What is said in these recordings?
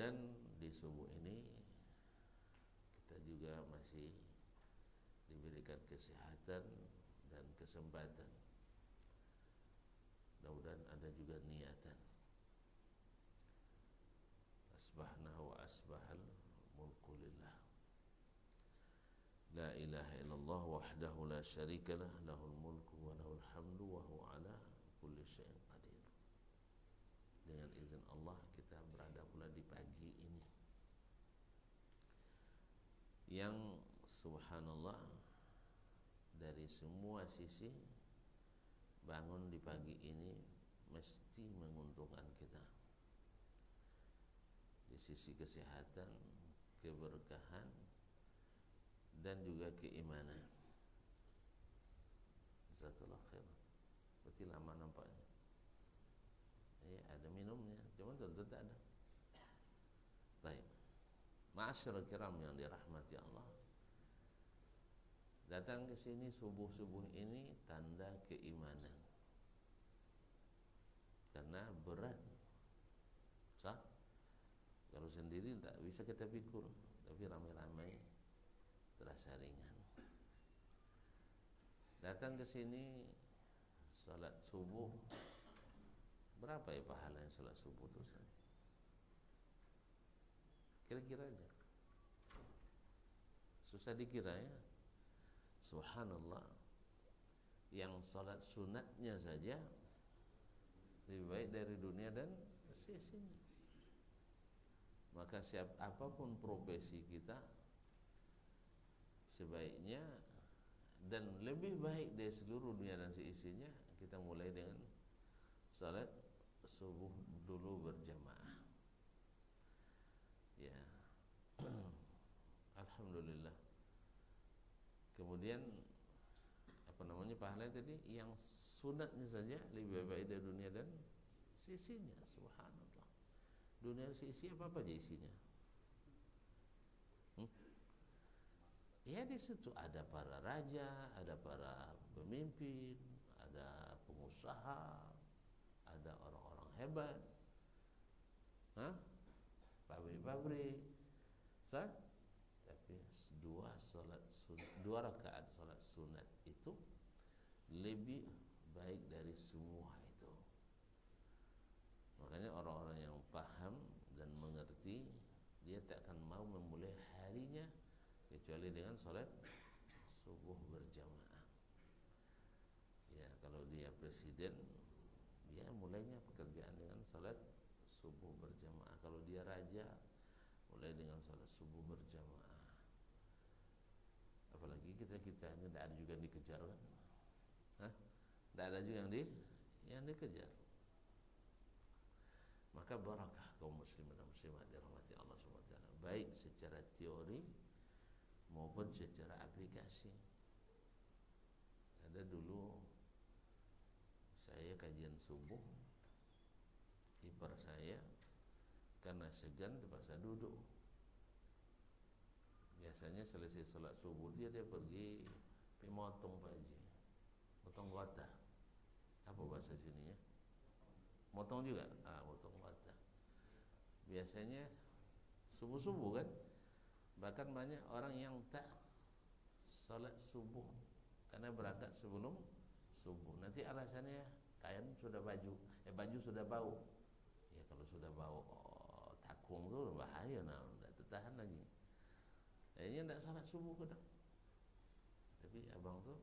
Dan di subuh ini kita juga masih diberikan kesehatan dan kesempatan. Mudah-mudahan ada juga niatan. Asbahna wa asbahal mulku lillah. La ilaha illallah wahdahu la syarikalah, lahul mulku wa lahul hamdu wa huwa ala kulli syai'in qadir. Dengan izin Allah kita berada pula di pagi ini yang subhanallah dari semua sisi bangun di pagi ini mesti menguntungkan kita. Di sisi kesehatan, keberkahan, dan juga keimanan. Jazakallah khair. Berarti lama nampaknya. Ya, ada minumnya, cuma tentu tak ada. Baik. Ma'asyiral kiram yang dirahmati Allah. Datang ke sini subuh-subuh ini tanda keimanan. Karena berat. Sah? Kalau sendiri tak bisa kita pikul, tapi ramai-ramai terasa ringan. Datang ke sini salat subuh, berapa ya pahala yang salat subuh itu? Kira-kira aja. Susah dikira ya. Subhanallah. Yang salat sunatnya saja lebih baik dari dunia dan sisinya. Maka apapun profesi kita, sebaiknya dan lebih baik dari seluruh dunia dan seisinya, kita mulai dengan salat subuh dulu berjamaah. Ya. Alhamdulillah. Kemudian apa namanya pahala tadi, yang sunatnya saja lebih baik dari dunia dan sisinya. Subhanallah. Dunia isi apa aja isinya? Ya di situ ada para raja, ada para pemimpin, ada pengusaha, ada orang-orang hebat, pabrik-pabrik. Tapi dua rakaat salat sunat itu lebih baik dari semua itu. Makanya orang-orang yang paham dan mengerti, dia tak akan mau memulai harinya kecuali dengan salat subuh berjamaah. Ya, kalau dia presiden, dia mulainya pekerjaan dengan salat subuh berjamaah. Kalau dia raja, mulai dengan salat subuh berjamaah. Apalagi kita ini tidak ada juga yang dikejar kan? Tidak ada juga yang dikejar. Maka barakah kaum muslimin dan muslimat dirahmati Allah SWT, baik secara teori maupun secara aplikasi. Ada dulu saya kajian subuh, ipar saya karena segan terpaksa duduk. Biasanya selesai salat subuh dia pergi motong Pak Haji, motong gota. Apa bahasa sini ya? Motong juga? Motong gota. Biasanya subuh-subuh kan. Bahkan banyak orang yang tak salat subuh karena berangkat sebelum subuh. Nanti alasannya kain sudah baju sudah bau. Ya kalau sudah bau takung tu bahaya, tidak tertahan lagi. Akhirnya tidak salat subuh kadang. Tapi abang tu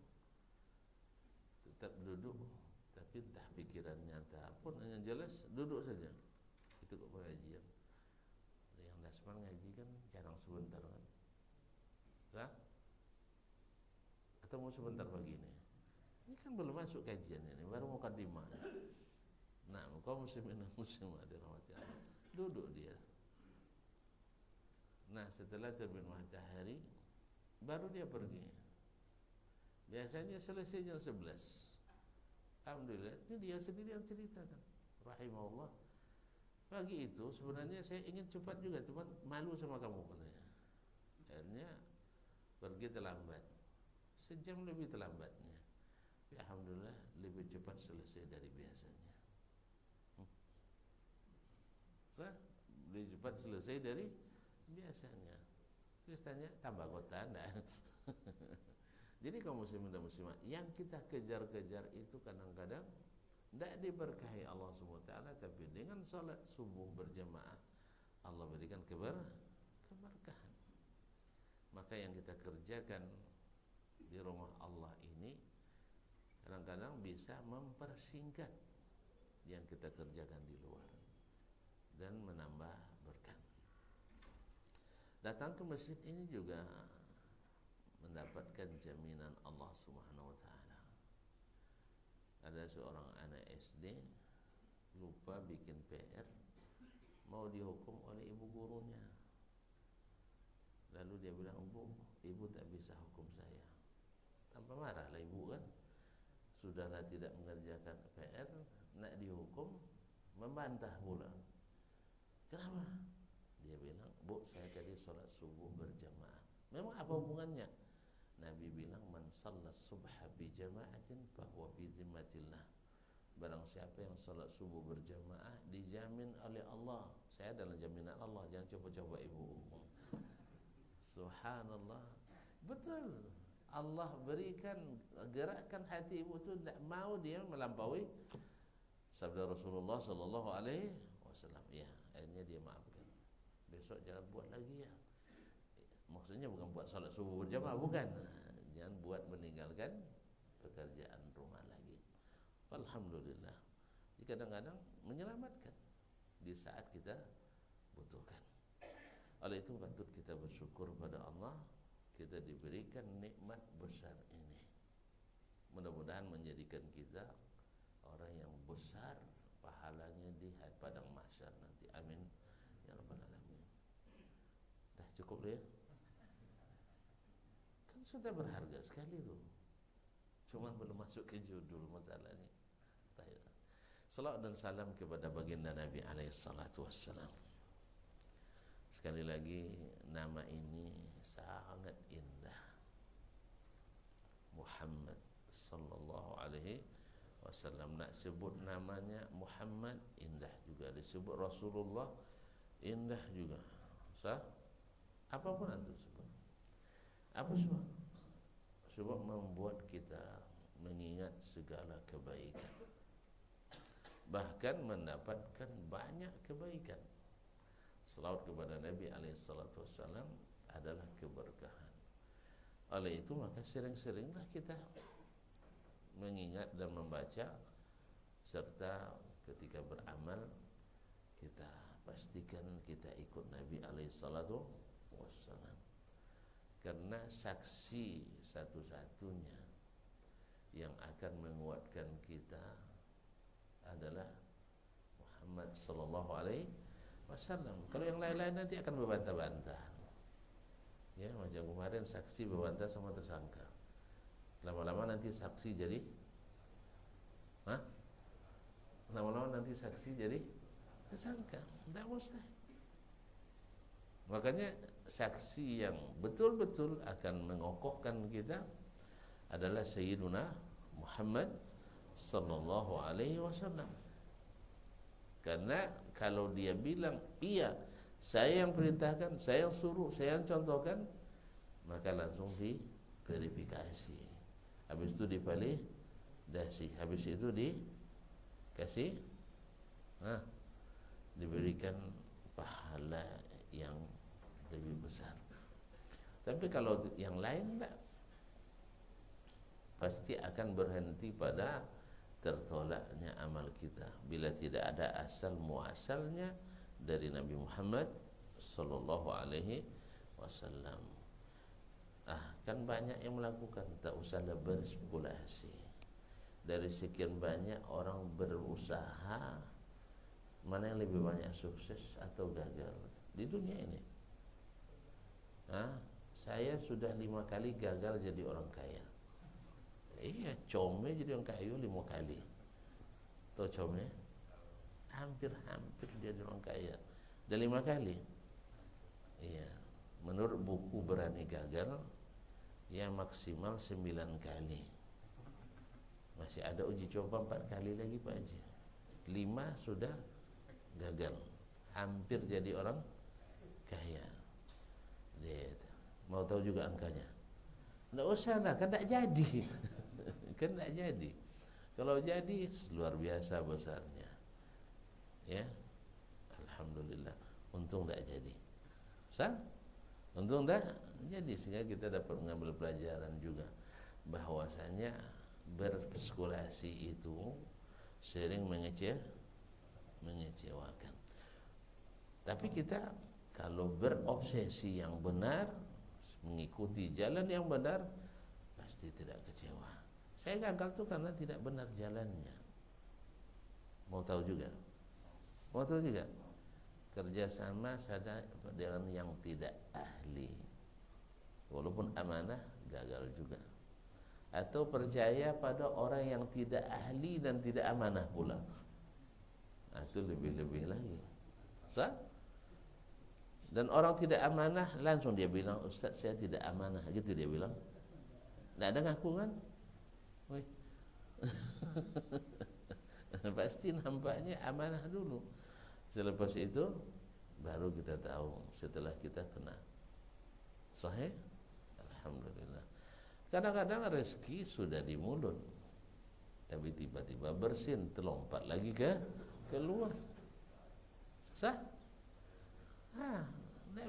tetap duduk, tapi entah pikirannya entah pun, hanya jelas duduk saja. Itu kok pengajian. Yang dasman ngaji kan jarang sebentar kan? Atau mau sebentar pagi ini? Ini kan belum masuk kajian ini, baru mukadimah. Nah, kaum muslimin dan muslimat dirahmati Allah, duduk dia. Nah, setelah terbit matahari baru dia pergi. Biasanya selesai jam 11. Alhamdulillah, ini dia sendiri yang ceritakan, rahimahullah. Pagi itu sebenarnya saya ingin cepat juga, cuma malu sama kamu katanya. Akhirnya pergi terlambat, sejam lebih terlambatnya. Ya, alhamdulillah lebih cepat selesai dari biasanya. lebih cepat selesai dari biasanya. Terus tanya tambah kota enggak? Jadi kaum muslimin dan muslimat, yang kita kejar-kejar itu kadang-kadang tidak diberkahi Allah SWT, tapi dengan salat subuh berjamaah Allah berikan keberkahan. Maka yang kita kerjakan di rumah Allah ini kadang-kadang bisa mempersingkat yang kita kerjakan di luar dan menambah berkah. Datang ke masjid ini juga mendapatkan jaminan Allah Subhanahu wa taala. Ada seorang anak SD lupa bikin PR, mau dihukum oleh ibu gurunya. Lalu dia bilang, "Bu, ibu tak bisa hukum saya." Tanpa marahlah ibu kan. Sudahlah tidak mengerjakan PR, nak dihukum, membantah pula. Kenapa? Dia bilang, "Bu, saya tadi sholat subuh berjamaah." Memang apa hubungannya? Nabi bilang, "Man shalla subha bi jama'atin fa huwa fi zimmatillah." Barang siapa yang sholat subuh berjamaah dijamin oleh Allah. Saya dalam jaminan Allah, jangan coba-coba ibu. Subhanallah. Betul. Allah berikan, gerakkan hati ibu itu tidak mau dia melampaui sabda Rasulullah sallallahu alaihi wasallam. Ya, akhirnya dia maafkan. Besok jangan buat lagi ya. Maksudnya bukan buat salat subuh berjamaah, bukan. Jangan buat meninggalkan pekerjaan rumah lagi. Alhamdulillah. Jadi kadang-kadang menyelamatkan di saat kita butuhkan. Oleh itu patut kita bersyukur pada Allah, kita diberikan nikmat besar ini. Mudah-mudahan menjadikan kita orang yang besar pahalanya di padang mahsyar nanti. Amin ya rabbal alamin. Dah cukup ya? Kan sudah berharga sekali tuh. Cuman belum masuk ke judul masalahnya. Salawat dan salam kepada baginda Nabi alaihi salatu wassalam. Sekali lagi, nama ini sangat indah. Muhammad sallallahu alaihi wasallam. Nak sebut namanya Muhammad, indah juga. Disebut Rasulullah, indah juga. Sah? Apapun antum sebut. Apa sebab? Sebab membuat kita mengingat segala kebaikan, bahkan mendapatkan banyak kebaikan. Selawat kepada Nabi alaihissalam adalah keberkahan. Oleh itu maka sering-seringlah kita mengingat dan membaca, serta ketika beramal kita pastikan kita ikut Nabi alaihissalam. Karena saksi satu-satunya yang akan menguatkan kita adalah Muhammad sallallahu alaihi wasallam. Kalau yang lain-lain nanti akan berbantah-bantah. Ya, macam kemarin saksi berbantah sama tersangka. Lama-lama nanti saksi jadi lama-lama nanti saksi jadi tersangka. Tidak mustahil. Makanya saksi yang betul-betul akan mengokohkan kita adalah Sayyiduna Muhammad sallallahu alaihi wasallam. Karena kalau dia bilang, iya, saya yang perintahkan, saya yang suruh, saya yang contohkan, maka langsung diverifikasi. Habis itu divalidasi, habis itu dikasih diberikan pahala yang lebih besar. Tapi kalau yang lain enggak, pasti akan berhenti pada tertolaknya amal kita bila tidak ada asal muasalnya dari Nabi Muhammad sallallahu alaihi wasallam. Kan banyak yang melakukan, tak usahlah berspekulasi. Dari sekian banyak orang berusaha, mana yang lebih banyak sukses atau gagal di dunia ini? Saya sudah 5 kali gagal jadi orang kaya. Iya, Comel jadi orang kaya 5 kali. Tahu Comel? Hampir jadi orang kaya. Dah 5 kali. Iya. Menurut buku Berani Gagal, ya maksimal 9 kali. Masih ada uji coba 4 kali lagi Pak Haji. 5 sudah gagal. hampir jadi orang kaya. Dia mau tahu juga angkanya? Nggak usah lah, kan tak jadi. Kan tak jadi. Kalau jadi luar biasa besarnya. Ya, alhamdulillah. Untung tak jadi. Sah? Untung tak jadi, sehingga kita dapat mengambil pelajaran juga bahwasanya berspekulasi itu sering mengecewakan. Tapi kita kalau berobsesi yang benar, mengikuti jalan yang benar, pasti tidak kecewa. Saya gagal tuh karena tidak benar jalannya. Mau tahu juga? Mau tahu juga? Kerjasama dengan yang tidak ahli, walaupun amanah, gagal juga. Atau percaya pada orang yang tidak ahli dan tidak amanah pula, itu lebih-lebih lagi. Sah? Dan orang tidak amanah langsung dia bilang, Ustaz saya tidak amanah, gitu dia bilang. Tidak ada ngaku kan? Pasti nampaknya amanah dulu. Selepas itu baru kita tahu, setelah kita kena. Sahih? Alhamdulillah. Kadang-kadang rezeki sudah di mulut, tapi tiba-tiba bersin terlompat lagi keluar. Sah? Tak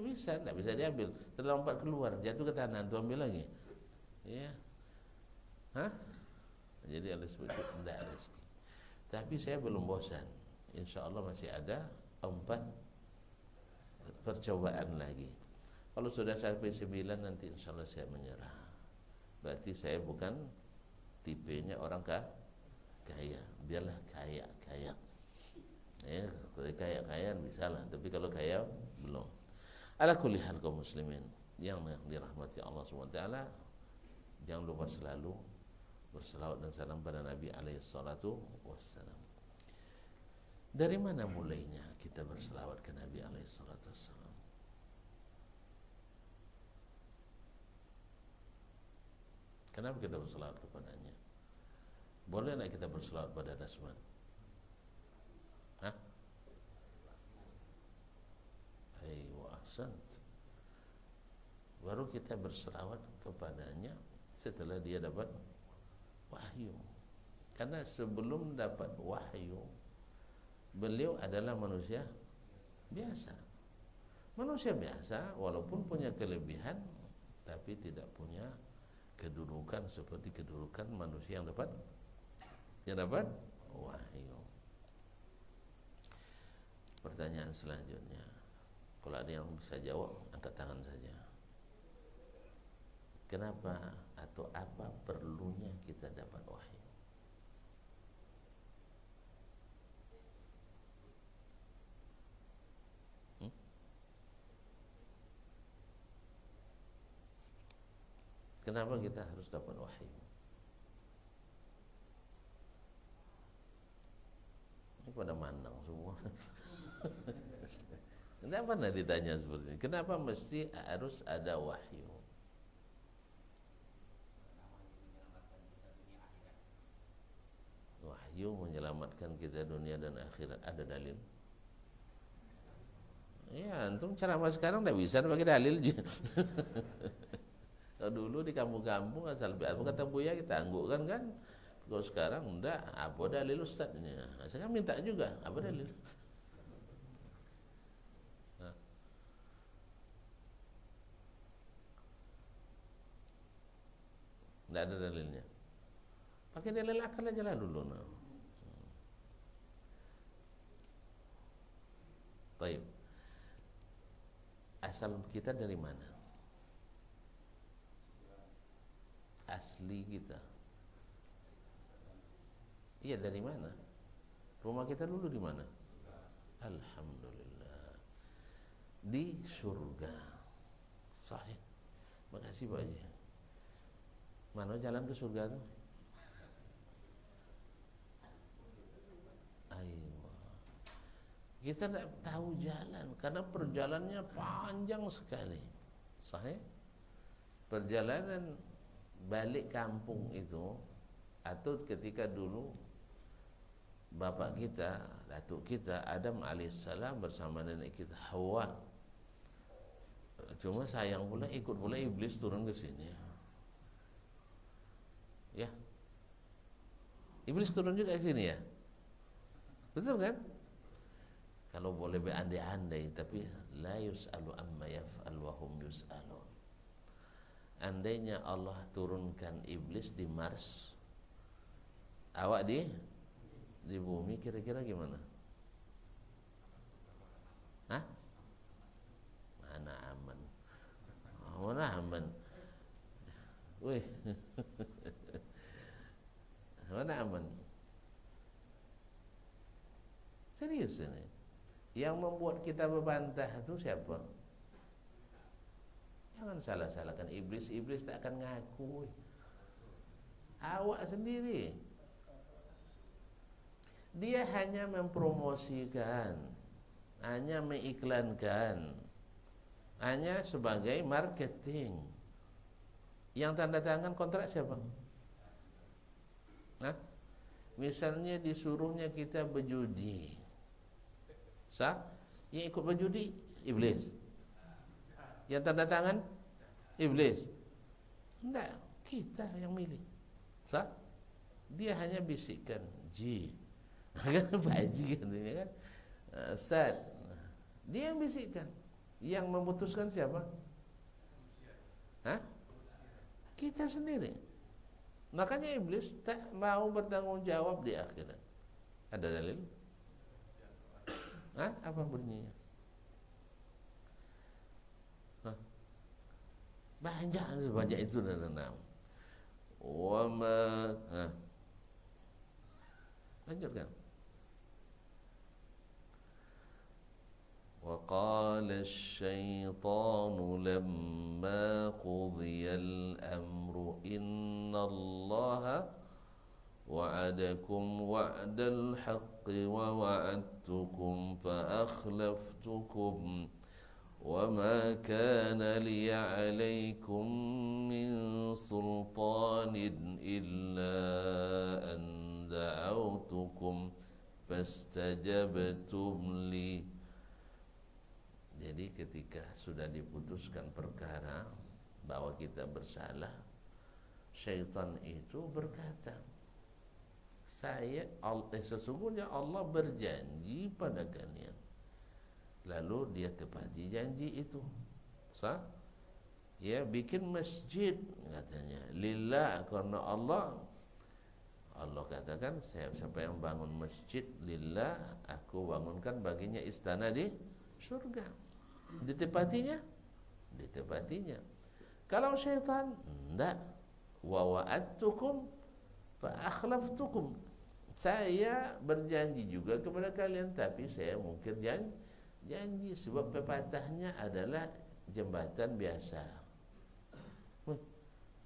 bisa diambil. Terlompat keluar, jatuh ke tanah, tu ambil lagi. Ya. Jadi oleh sebab itu tidak rezeki. Tapi saya belum bosan. Insya Allah masih ada 4 percobaan lagi. Kalau sudah sampai 9 nanti insya Allah saya menyerah. Berarti saya bukan tipenya orang kaya. Biarlah kaya. Ya, kalau kaya bisa lah. Tapi kalau kaya belum. Ala kulli hal kaum muslimin yang dirahmati Allah SWT, jangan lupa selalu berselawat dan salam pada Nabi alaihi salatu wassalam. Dari mana mulainya kita berselawat ke Nabi alaihi salatu wassalam? Kenapa kita berselawat kepadanya? Boleh tak kita berselawat pada Rasman? Baru kita berselawat kepadanya setelah dia dapat wahyu. Karena sebelum dapat wahyu, beliau adalah manusia biasa. Manusia biasa walaupun punya kelebihan, tapi tidak punya kedudukan seperti kedudukan manusia yang dapat wahyu. Pertanyaan selanjutnya, kalau ada yang bisa jawab, angkat tangan saja. Kenapa atau apa perlunya kita dapat wahyu? Kenapa kita harus dapat wahyu? Ini pada mandang semua. Kenapa pernah ditanya seperti ini? Kenapa mesti harus ada wahyu? Wahyu menyelamatkan kita dunia dan akhirat. Ada dalil? Ya, antum ceramah sekarang tidak bisa pakai dalil. Kalau dulu di kampung-kampung asal apa kata Buya kita anggukkan kan. Kalau sekarang enggak, apa dalil ustadznya? Saya minta juga, apa dalil? Enggak ada dalilnya. Pakai dalil akal aja lah dulu. Baik. Asal kita dari mana? Asli kita. Iya, dari mana? Rumah kita dulu di mana? Alhamdulillah. Di surga. Sahih. Makasih Pak Haji. Mana jalan ke surga tuh? Kita tidak tahu jalan karena perjalanannya panjang sekali. Sahih? Perjalanan balik kampung itu, atau ketika dulu bapak kita, datuk kita Adam alaihissalam bersama nenek kita Hawa. Cuma sayang pula ikut pula iblis turun ke sini. Ya. Iblis turun juga ke sini ya. Betul kan? Kalau boleh berandai-andai, tapi la yus'alu amma yaf'al wa hum yus'alun. Andainya Allah turunkan iblis di Mars, awak di bumi, kira-kira gimana? Hah? Mana aman? Mana aman? Wih. Mana aman? Serius ini. Yang membuat kita berbantah itu siapa? Jangan salah-salahkan iblis. Iblis tak akan ngaku. Awak sendiri. Dia hanya mempromosikan, hanya mengiklankan, hanya sebagai marketing. Yang tanda tangan kontrak siapa? Nah, misalnya disuruhnya kita berjudi, sah? Yang ikut berjudi iblis. Yang tanda tangan iblis. Enggak, kita yang milih. Sah? Dia hanya bisikkan ji. Kan Pak Haji katanya kan. Ustaz. Dia yang bisikkan. Yang memutuskan siapa? Hah? Kita sendiri. Makanya iblis tak mau bertanggung jawab di akhirat. Ada dalil? Hah? Apa bunyinya? Hah? Banyak itu dan enam. Lanjutkan. وقال الشيطان لما قضي الأمر إن الله وعدكم وعد الحق ووعدتكم فأخلفتكم وما كان لي عليكم من سلطان إلا أن دعوتكم فاستجبتم لي. Jadi ketika sudah diputuskan perkara bahwa kita bersalah, syaitan itu berkata, sesungguhnya Allah berjanji pada kalian. Lalu dia tepati janji itu. Sah? Ya, bikin masjid katanya. Lillah, karena Allah katakan, siapa yang bangun masjid lillah, aku bangunkan baginya istana di surga. Ditepatinya? Ditepatinya. Kalau syaitan, enggak. Wa wa'adtukum fa akhlaftukum. Saya berjanji juga kepada kalian, tapi saya mungkir janji sebab pepatahnya adalah jembatan biasa.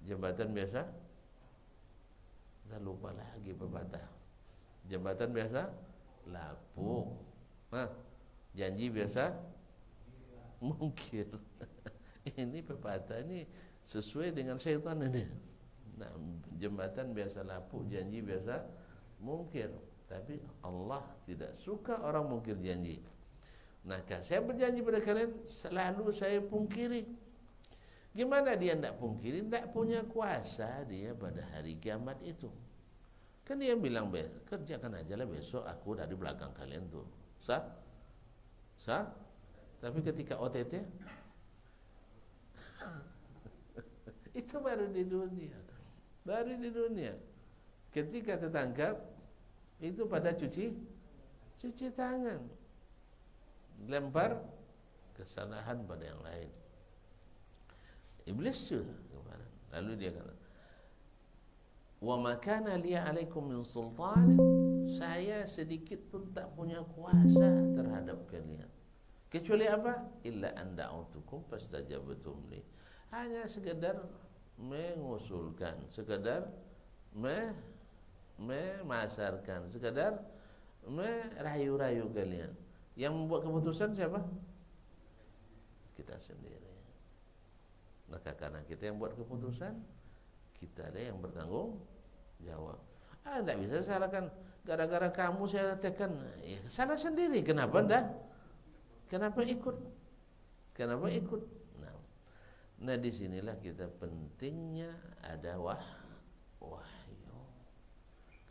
Jembatan biasa? Dah lupa lagi pepatah. Jembatan biasa lapuk. Janji biasa mungkir. Ini pepatah ini sesuai dengan syaitan ini. Nah, jembatan biasa lapuk, janji biasa mungkir. Tapi Allah tidak suka orang mungkir janji. Nah, saya berjanji pada kalian, selalu saya pungkiri. Gimana dia tidak pungkiri? Tidak punya kuasa dia pada hari kiamat itu. Kan dia bilang, kerjakan aja lah besok, aku dari belakang kalian tuh. Sah? Tapi ketika OTT itu baru di dunia. Ketika tertangkap itu pada cuci tangan, lempar kesalahan pada yang lain. Iblis juga kemarin. Lalu dia kata, wa ma kana li 'alaikum min sultan, saya sedikit pun tak punya kuasa terhadap kalian. Kecuali apa? Illa an da'utukum fastajabtum li. Hanya sekedar mengusulkan, sekedar memasarkan, sekedar merayu-rayu kalian. Yang membuat keputusan siapa? Kita sendiri. Maka karena kita yang buat keputusan, kita yang bertanggung jawab. Tidak bisa salahkan gara-gara kamu saya tekan. Ya, salah sendiri. Kenapa dah? Kenapa ikut? Kenapa ikut? Nah disinilah kita pentingnya ada wahyu.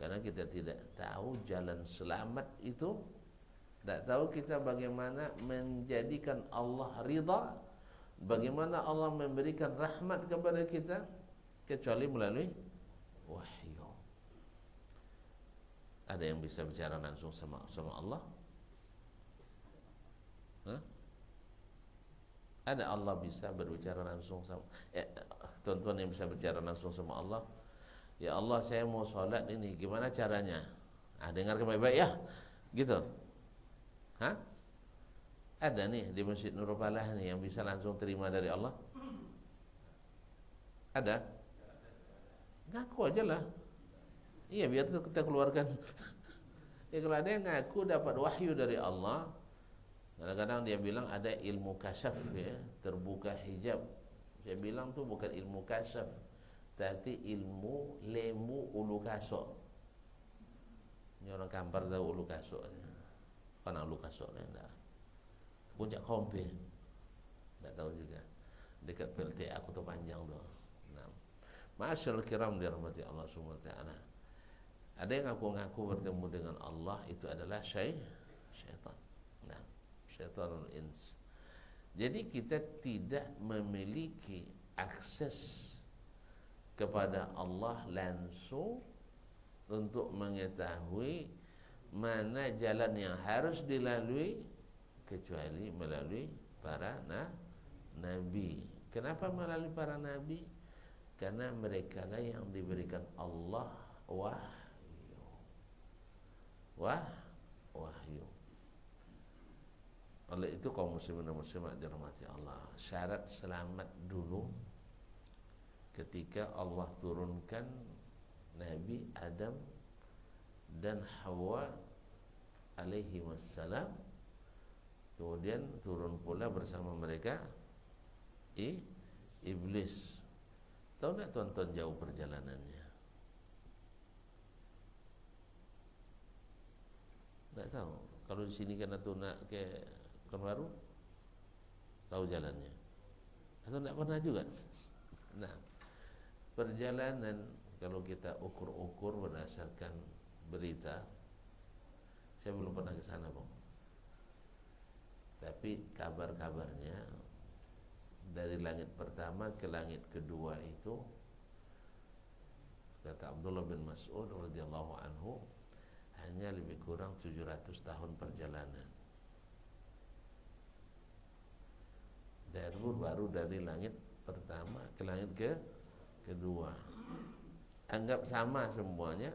Karena kita tidak tahu jalan selamat itu, tak tahu kita bagaimana menjadikan Allah ridha, bagaimana Allah memberikan rahmat kepada kita, kecuali melalui wahyu. Ada yang bisa bicara langsung sama Allah? Hah? Ada Allah bisa berbicara langsung sama tuan-tuan yang bisa bicara langsung sama Allah? Ya Allah, saya mau sholat ini, gimana caranya? Dengarkan baik-baik ya, gitu. Hah? Ada nih di Masjid Nurul Falah nih yang bisa langsung terima dari Allah? Ada? Ngaku aja lah. Iya, biar kita keluarkan. Ya, kalau ada yang ngaku dapat wahyu dari Allah, kadang-kadang dia bilang ada ilmu kasyaf, ya, terbuka hijab. Saya bilang tuh bukan ilmu kasyaf, tapi ilmu lemu ulu kasok. Ini orang Kampar tahu ulu kasok. Kan ulu kasok ni enggak. Puncak Kompe. Enggak tahu juga. Dekat PLTA aku tuh panjang tuh. Nah, Ma'asyiral kiram dirahmati Allah Subhanahu wa taala. Ada yang ngaku-ngaku bertemu dengan Allah, itu adalah syaitan. Nah, syaitanul ins. Jadi kita tidak memiliki akses kepada Allah langsung untuk mengetahui mana jalan yang harus dilalui kecuali melalui para nabi. Kenapa melalui para nabi? Karena mereka lah yang diberikan Allah wahyu. Oleh itu kaum muslimin dan muslimat dirahmati Allah, syarat selamat dulu ketika Allah turunkan Nabi Adam dan Hawa alaihi wassalam, kemudian turun pula bersama mereka iblis. Tahu tak tuan-tuan jauh perjalanannya? Tak tahu. Kalau di sini kena tu nak ke Baru, tahu jalannya. Atau tak pernah juga. Nah, perjalanan kalau kita ukur-ukur berdasarkan berita, saya belum pernah ke sana, Bang. Tapi kabar-kabarnya dari langit pertama ke langit kedua itu, kata Abdullah bin Mas'ud radhiyallahu anhu, hanya lebih kurang 700 tahun perjalanan. Baru dari langit pertama ke langit kedua. Anggap sama semuanya,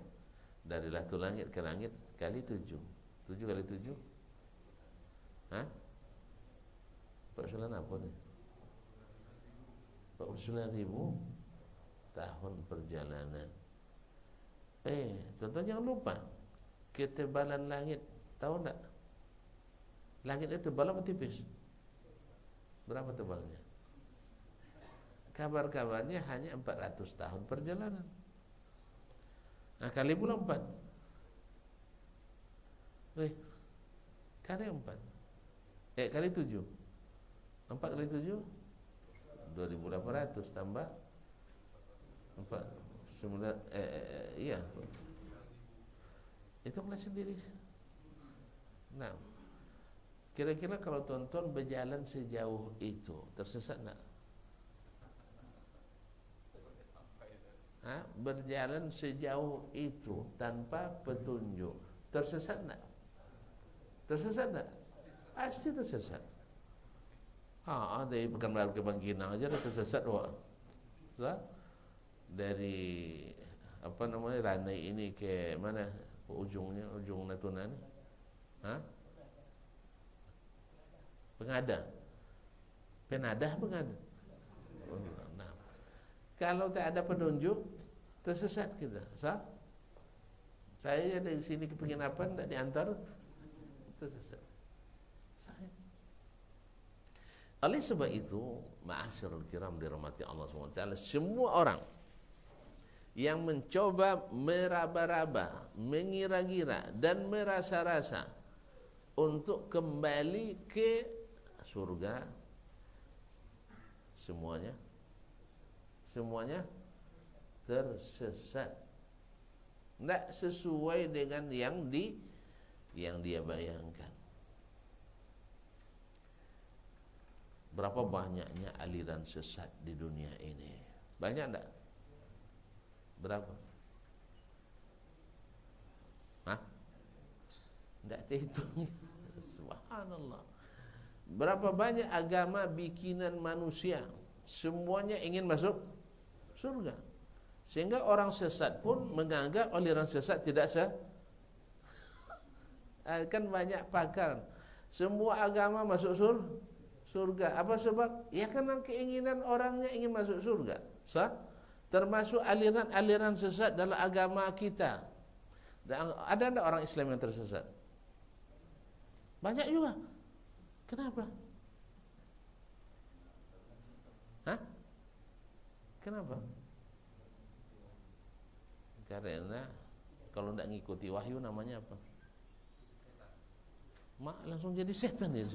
dari satu langit ke langit kali 7. 7 kali 7? Hah? 49 apa nih? 49.000 tahun perjalanan. Tuan-tuan jangan lupa ketebalan langit. Tahu tak? Langit itu tebal apa tipis? Berapa tebalnya? Kabar-kabarnya hanya 400 tahun perjalanan. Nah, kali pula 4. Kali 4. Kali 7. 4 kali 7 2.800 tambah 4 iya. Itu kelas sendiri. Nah, kira-kira kalau tuan-tuan berjalan sejauh itu, tersesat tak? Berjalan sejauh itu tanpa petunjuk, tersesat tak? Tersesat tak? Pasti tersesat. Dari Pekanbaru ke Bangkinang aja dah tersesat, wak. Dari Ranai ini ke mana ujungnya, ujung Natuna ni? Pengadah. Nah, kalau tak ada penunjuk, tersesat kita. Saya dari sini ke penginapan tak diantar, tersesat. Oleh sebab itu, ma'asyiral kiram dirahmati Allah SWT, semua orang yang mencoba meraba-raba, mengira-gira dan merasa-rasa untuk kembali ke surga, semuanya tersesat. Tidak sesuai dengan yang dia bayangkan. Berapa banyaknya aliran sesat di dunia ini? Banyak enggak? Berapa? Hah? Enggak terhitung. Subhanallah. Berapa banyak agama bikinan manusia, semuanya ingin masuk surga. Sehingga orang sesat pun menganggap aliran sesat tidak kan banyak pakar. Semua agama masuk surga. Apa sebab? Ya karena keinginan orangnya ingin masuk surga. Termasuk aliran-aliran sesat dalam agama kita. Dan ada enggak orang Islam yang tersesat? Banyak juga. Kenapa? Hah? Kenapa? Karena kalau tidak ngikuti wahyu namanya apa? Langsung jadi setan ya.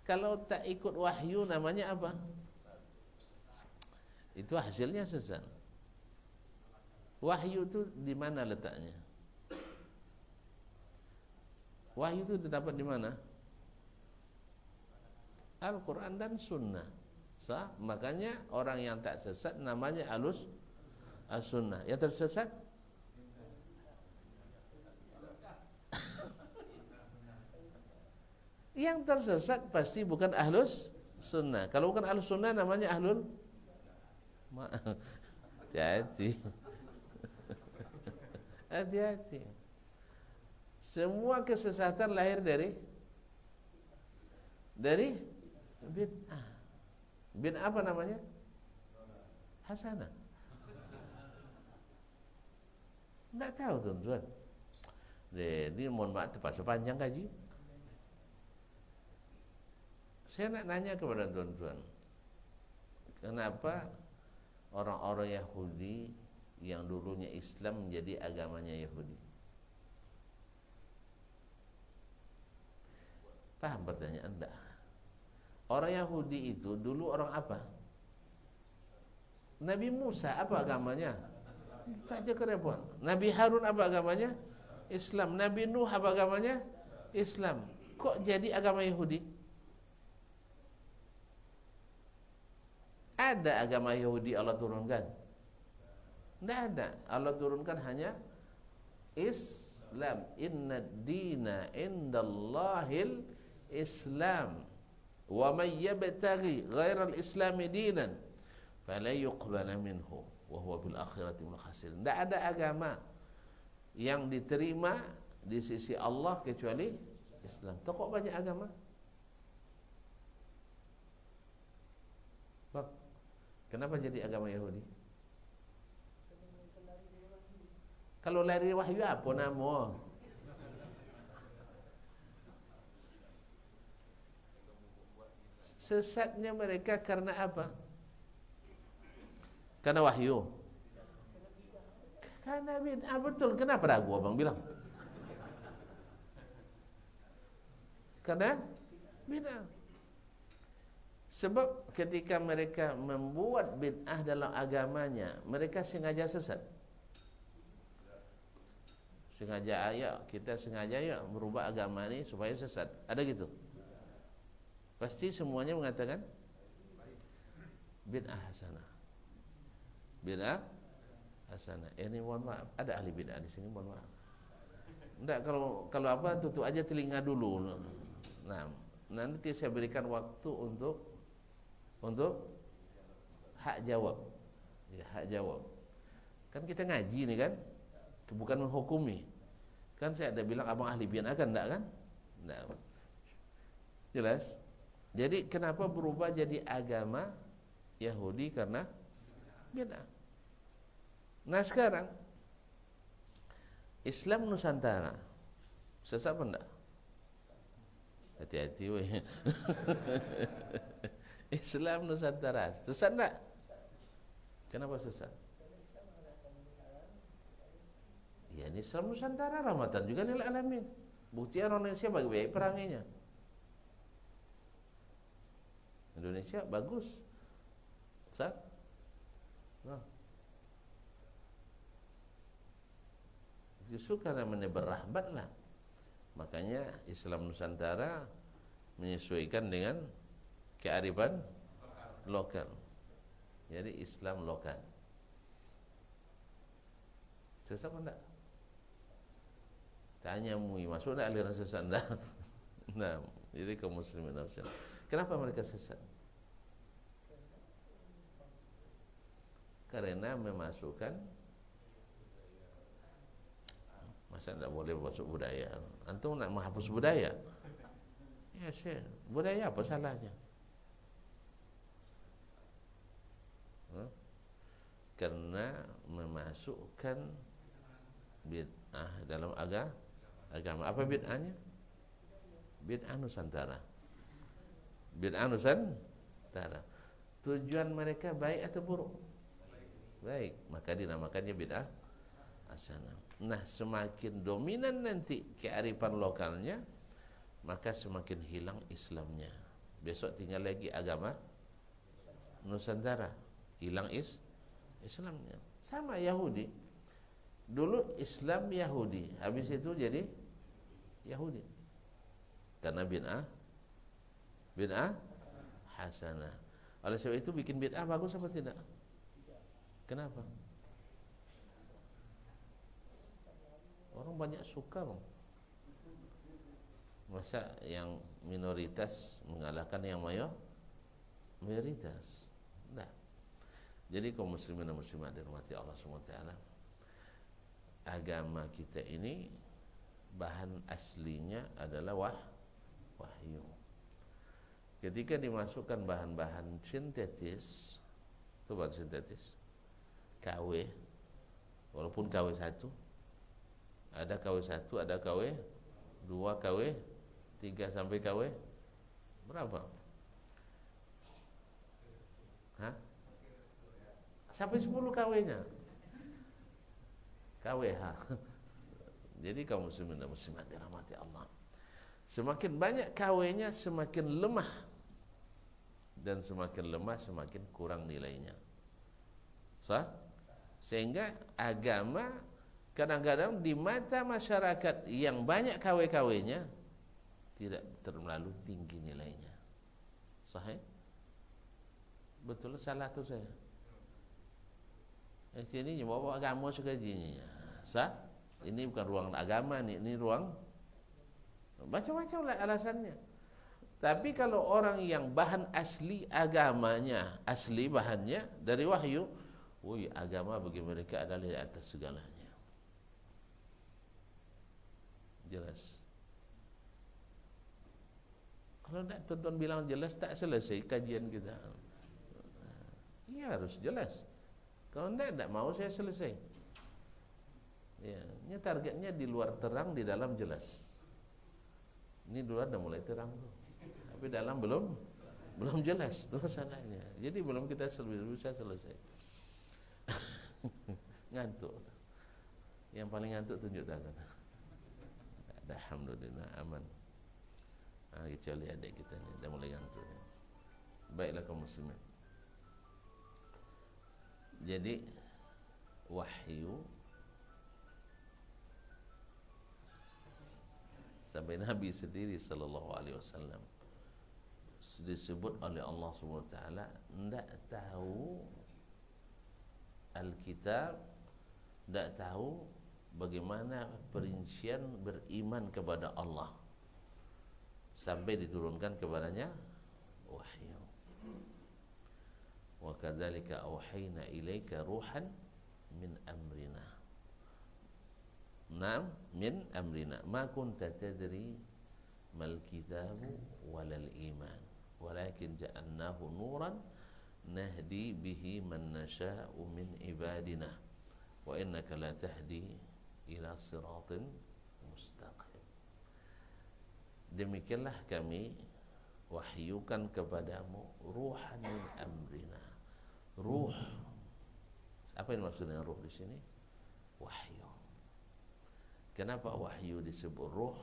Kalau tak ikut wahyu namanya apa? Itu hasilnya sesat. Wahyu itu di mana letaknya? Wahyu itu terdapat di mana? Al-Quran dan Sunnah. Makanya orang yang tak sesat namanya as-Sunnah. Yang tersesat? Yang tersesat pasti bukan ahlus sunnah. Kalau bukan ahlus sunnah namanya ahlul hati-hati. Hati-hati. Semua kesesatan lahir dari bid'ah. Bid'ah apa namanya? Hasanah. Tidak tahu tuan-tuan. Jadi mohon maaf terpaksa panjang kaji. Saya nak nanya kepada tuan-tuan, kenapa orang-orang Yahudi yang dulunya Islam menjadi agamanya Yahudi? Paham pertanyaan enggak? Orang Yahudi itu dulu orang apa? Nabi Musa apa agamanya? Itu aja kerepot. Nabi Harun apa agamanya? Islam. Nabi Nuh apa agamanya? Islam. Kok jadi agama Yahudi? Ada agama Yahudi Allah turunkan? Tidak ada. Allah turunkan hanya Islam. Inna dina indallahil Islam. Wa man yabtaghi ghairal islami dinan fala yuqbala minhu wa huwa bil akhirati minal khasirin. Tidak ada agama yang diterima di sisi Allah kecuali Islam. Kok banyak agama? Kenapa jadi agama Yahudi? Kalau lari wahyu apa nama? Sesatnya mereka karena apa? Karena wahyu. Karena bid'ah, betul. Kenapa ragu abang bilang? Karena bid'ah. Sebab ketika mereka membuat bid'ah dalam agamanya, mereka sengaja sesat. Kita sengaja merubah agama ini supaya sesat. Ada gitu? Pasti semuanya mengatakan bid'ah hasanah. Bid'ah hasanah. Ini mohon maaf, ada ahli bid'ah di sini, mohon maaf. Enggak, kalau apa, tutup aja telinga dulu. Nah, nanti saya berikan waktu untuk hak jawab. Ya, hak jawab. Kan kita ngaji nih kan, bukan menghukumi. Kan saya ada bilang abang ahli bid'ah kan, enggak kan? Enggak. Jelas? Jadi kenapa berubah jadi agama Yahudi? Karena bid'ah. Nah sekarang Islam Nusantara sesat apa enggak? Hati-hati weh. Islam Nusantara sesat enggak? Kenapa sesat? Ya ini Islam Nusantara rahmatan juga lil alamin. Bukti orang Indonesia baik-baik peranginya. Indonesia bagus. Sah? Nah. Justru karena menebar rahmat lah. Makanya Islam Nusantara menyesuaikan dengan kearifan lokal. Jadi Islam lokal. Sesat enggak? Tanya MUI, masuk enggak aliran sesat enggak? Nah, jadi kaum muslimin harusnya. Kenapa mereka sesat? Karena memasukkan, masa enggak boleh masuk budaya? Antum nak menghapus budaya? Ya Syekh, budaya apa salahnya? Karena memasukkan bid'ah dalam agama. Apa bid'ahnya? Bid'ah Nusantara. Bid'ah Nusantara. Tujuan mereka baik atau buruk? Baik, maka dinamakannya bid'ah hasanah. Nah, semakin dominan nanti kearifan lokalnya, maka semakin hilang Islamnya. Besok tinggal lagi agama Nusantara, hilang Islamnya. Sama Yahudi. Dulu Islam Yahudi, habis itu jadi Yahudi. Karena bid'ah hasanah. Oleh sebab itu bikin bid'ah bagus apa tidak? Kenapa? Orang banyak suka loh. Masa yang minoritas mengalahkan yang mayoritas? Nah. Jadi kaum muslimin dan muslimat dirahmati Allah SWT, agama kita ini bahan aslinya adalah wahyu. Ketika dimasukkan bahan-bahan sintetis, itu bahan sintetis, KW, walaupun KW 1, ada KW 1, ada KW 2, KW 3 sampai KW berapa? Hah? Sampai 10 KW-nya. KWH. Jadi kaum muslimin dan muslimat dirahmati Allah. Semakin banyak KW-nya semakin lemah. Dan semakin lemah semakin kurang nilainya. Sah? Sehingga agama kadang-kadang di mata masyarakat yang banyak KW-KW-nya tidak terlalu tinggi nilainya. Sahih? Betul salah tu saya. Ini bawa agama sekalinya. Sah? Ini bukan ruang agama ni, ini ruang macam-macam lah alasannya. Tapi kalau orang yang bahan asli agamanya, asli bahannya dari wahyu, woi, agama bagi mereka adalah di atas segalanya. Jelas. Kalau tak tuan-tuan bilang jelas, tak selesai kajian kita. Ia harus jelas. Kalau tidak mau saya selesai. Ya, ini targetnya di luar terang, di dalam jelas. Ini luar dah mulai terang tuh. Tapi dalam belum jelas, itu masalahnya. Jadi belum kita bisa selesai. Ngantuk. Yang paling ngantuk tunjuk tangan. Alhamdulillah aman. Kecuali adik kita ni dah mulai ngantuk. Baiklah kaum muslimin. Jadi wahyu sampai Nabi sendiri sallallahu alaihi wasallam disebut oleh Allah Subhanahu wa taala tidak tahu Alkitab, tidak tahu bagaimana perincian beriman kepada Allah sampai diturunkan kepadanya wahyu. Wa kadzalika auhayna ilaika ruhan min amrina. Naam, min amrina. Ma kunta tadri mal kitabu walal iman, walakin ja'alnahu nuran nahdi bihi man nasha'u min ibadina wa innaka la tahdi ila siratin mustaqim. Demikianlah kami wahyukan kepadamu ruhan min amrina, ruh Apa yang dimaksud dengan ruh di sini? Wahyu. Kenapa wahyu disebut ruh?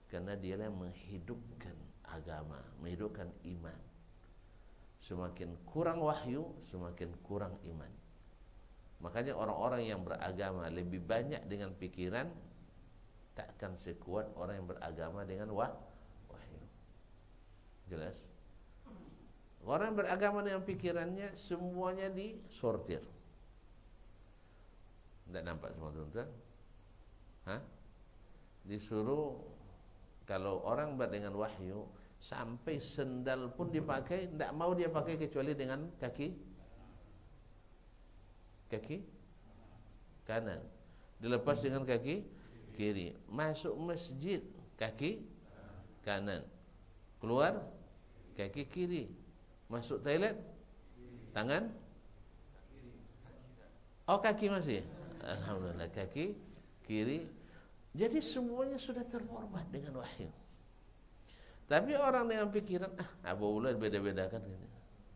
Karena dialah yang menghidupkan agama, menghidupkan iman. Semakin kurang wahyu, semakin kurang iman. Makanya orang-orang yang beragama lebih banyak dengan pikiran, takkan sekuat orang yang beragama dengan wahyu. Jelas? Orang yang beragama dengan pikirannya semuanya disortir. Tidak nampak semua tuan-tuan? Disuruh, kalau orang dengan wahyu, sampai sendal pun dipakai, tidak mau dia pakai kecuali dengan kaki kanan, dilepas dengan kaki kiri. Masuk masjid kaki kanan, keluar kaki kiri. Masuk toilet tangan, kaki masih, alhamdulillah, kaki kiri. Jadi semuanya sudah terformat dengan wahyu. Tapi orang dengan pikiran, apa pula beda-bedakan ini.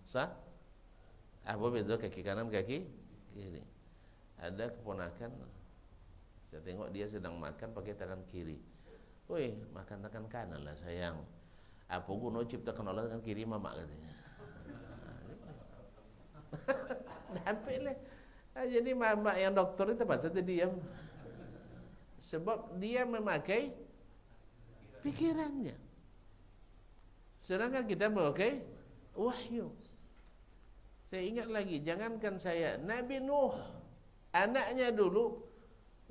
Sah? Apa beda kaki kanan, kaki kiri. Ada keponakan, saya tengok dia sedang makan pakai tangan kiri. Woi, makan tangan kanan lah sayang. Apa guna ciptakan Allah tangan kiri mamak katanya. Nampaklah. Jadi mamak yang doktor itu pasal diam. Sebab dia memakai pikirannya. Sedangkan kita memakai wahyu. Saya ingat lagi, jangankan saya, Nabi Nuh, anaknya dulu,